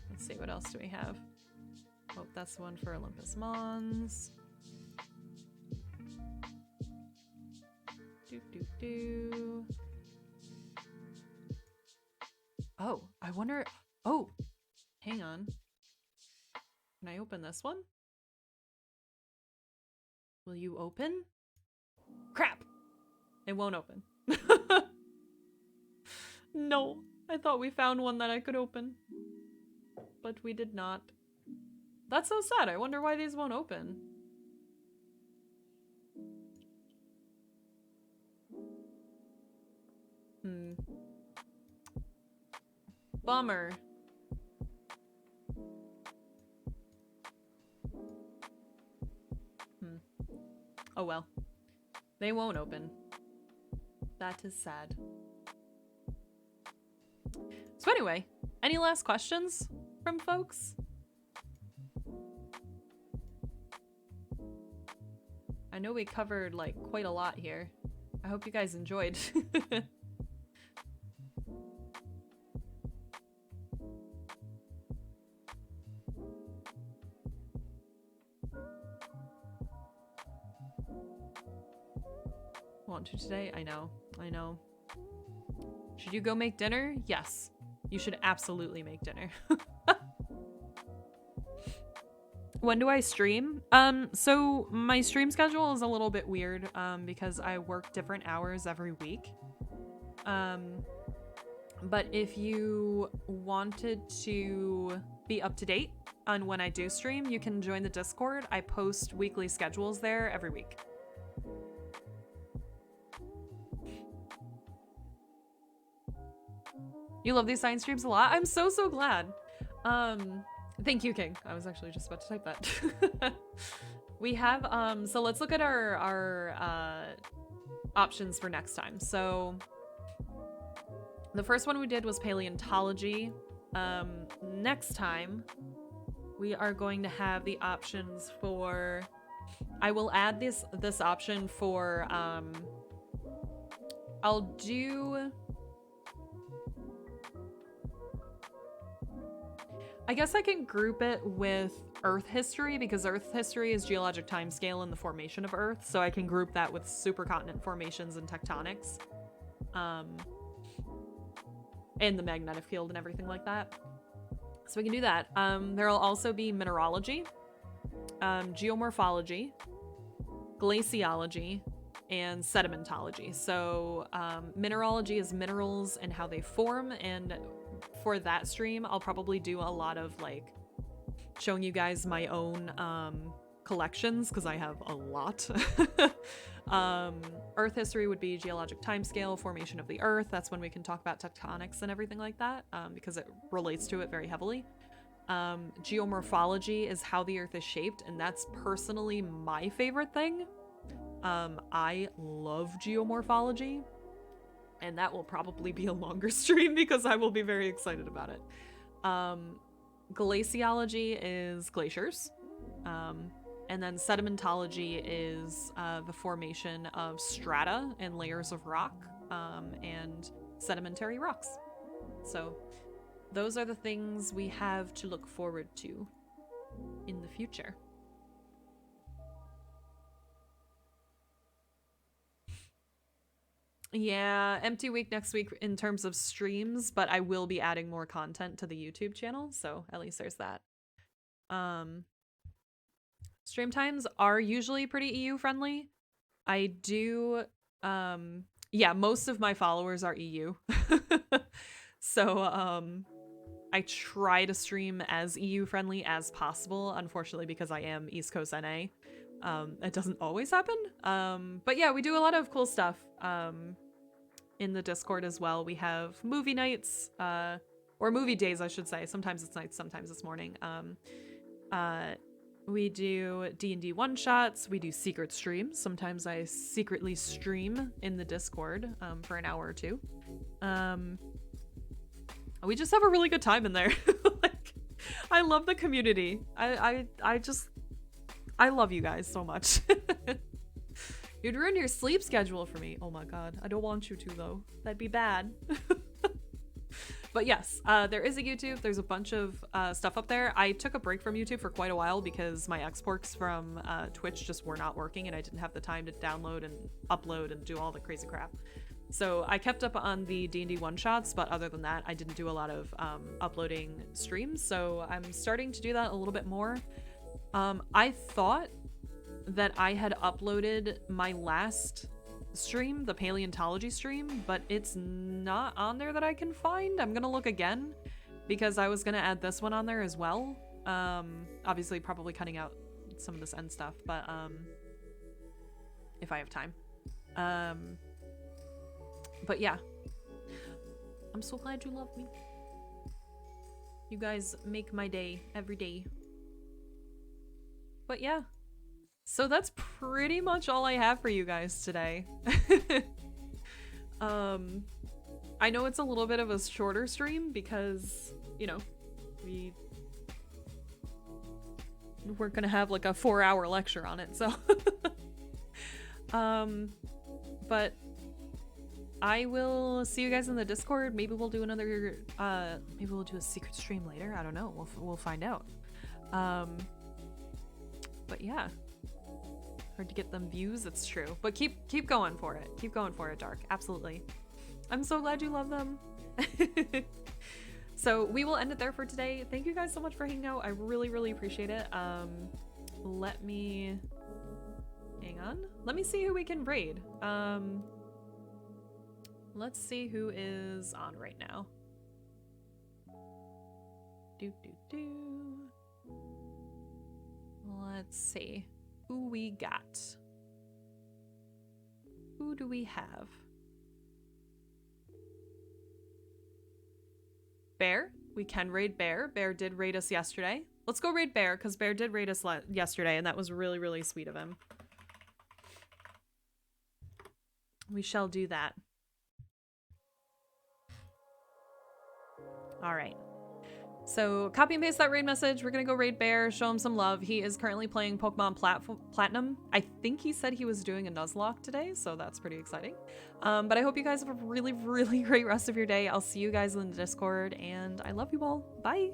let's see, what else do we have? Oh, that's the one for Olympus Mons. Oh, I wonder. Oh, hang on. Can I open this one? Will you open? Crap! It won't open. No, I thought we found one that I could open. But we did not. That's so sad. I wonder why these won't open. Bummer. Oh well. They won't open. That is sad. So anyway, any last questions from folks? I know we covered like quite a lot here. I hope you guys enjoyed. Want to today? I know. I know. Should you go make dinner? Yes. You should absolutely make dinner. When do I stream? So my stream schedule is a little bit weird, because I work different hours every week. But if you wanted to be up to date on when I do stream, you can join the Discord. I post weekly schedules there every week. You love these science streams a lot? I'm so glad. Thank you, King. I was actually just about to type that. We have, so let's look at our options for next time. So the first one we did was paleontology. Next time we are going to have the options for, I will add this option for, I'll do, I guess I can group it with Earth history because Earth history is geologic timescale and the formation of Earth, so I can group that with supercontinent formations and tectonics, and the magnetic field and everything like that. So we can do that. There'll also be mineralogy, geomorphology, glaciology, and sedimentology. So mineralogy is minerals and how they form, and for that stream I'll probably do a lot of like showing you guys my own collections because I have a lot. Earth history would be geologic timescale, formation of the Earth. That's when we can talk about tectonics and everything like that, because it relates to it very heavily. Geomorphology is how the Earth is shaped, and that's personally my favorite thing. I love geomorphology, and that will probably be a longer stream because I will be very excited about it. Glaciology is glaciers. And then sedimentology is the formation of strata and layers of rock, and sedimentary rocks. So those are the things we have to look forward to in the future. Yeah, empty week next week in terms of streams, but I will be adding more content to the YouTube channel, so at least there's that. Stream times are usually pretty EU friendly. I do, yeah, most of my followers are EU. So, I try to stream as EU friendly as possible, unfortunately, because I am East Coast NA. It doesn't always happen. But yeah, we do a lot of cool stuff in the Discord as well. We have movie nights, or movie days, I should say. Sometimes it's nights, sometimes it's morning. We do D&D one-shots. We do secret streams. Sometimes I secretly stream in the Discord for an hour or two. We just have a really good time in there. Like, I love the community. I love you guys so much. You'd ruin your sleep schedule for me. Oh my god. I don't want you to, though. That'd be bad. But yes, there is a YouTube. There's a bunch of stuff up there. I took a break from YouTube for quite a while because my exports from Twitch just were not working and I didn't have the time to download and upload and do all the crazy crap. So I kept up on the D&D one-shots, but other than that, I didn't do a lot of uploading streams. So I'm starting to do that a little bit more. I thought that I had uploaded my last stream, the paleontology stream, but it's not on there that I can find. I'm gonna look again because I was gonna add this one on there as well. Obviously probably cutting out some of this end stuff, but if I have time. But yeah, I'm so glad you love me. You guys make my day every day. But yeah, so that's pretty much all I have for you guys today. I know it's a little bit of a shorter stream because, you know, we're gonna have like a 4-hour lecture on it, so. But I will see you guys in the Discord. Maybe we'll do another, maybe we'll do a secret stream later. I don't know. We'll find out. But yeah. Hard to get them views, it's true. But keep going for it. Keep going for it, Dark. Absolutely. I'm so glad you love them. So we will end it there for today. Thank you guys so much for hanging out. I really, really appreciate it. Let me... Hang on. Let me see who we can raid. Let's see who is on right now. Let's see who we got. Who do we have? Bear. We can raid Bear. Bear did raid us yesterday. Let's go raid Bear because Bear did raid us yesterday and that was really, really sweet of him. We shall do that. All right. So copy and paste that raid message. We're going to go raid Bear, show him some love. He is currently playing Pokemon Platinum. I think he said he was doing a Nuzlocke today, so that's pretty exciting. But I hope you guys have a really, really great rest of your day. I'll see you guys in the Discord, and I love you all. Bye.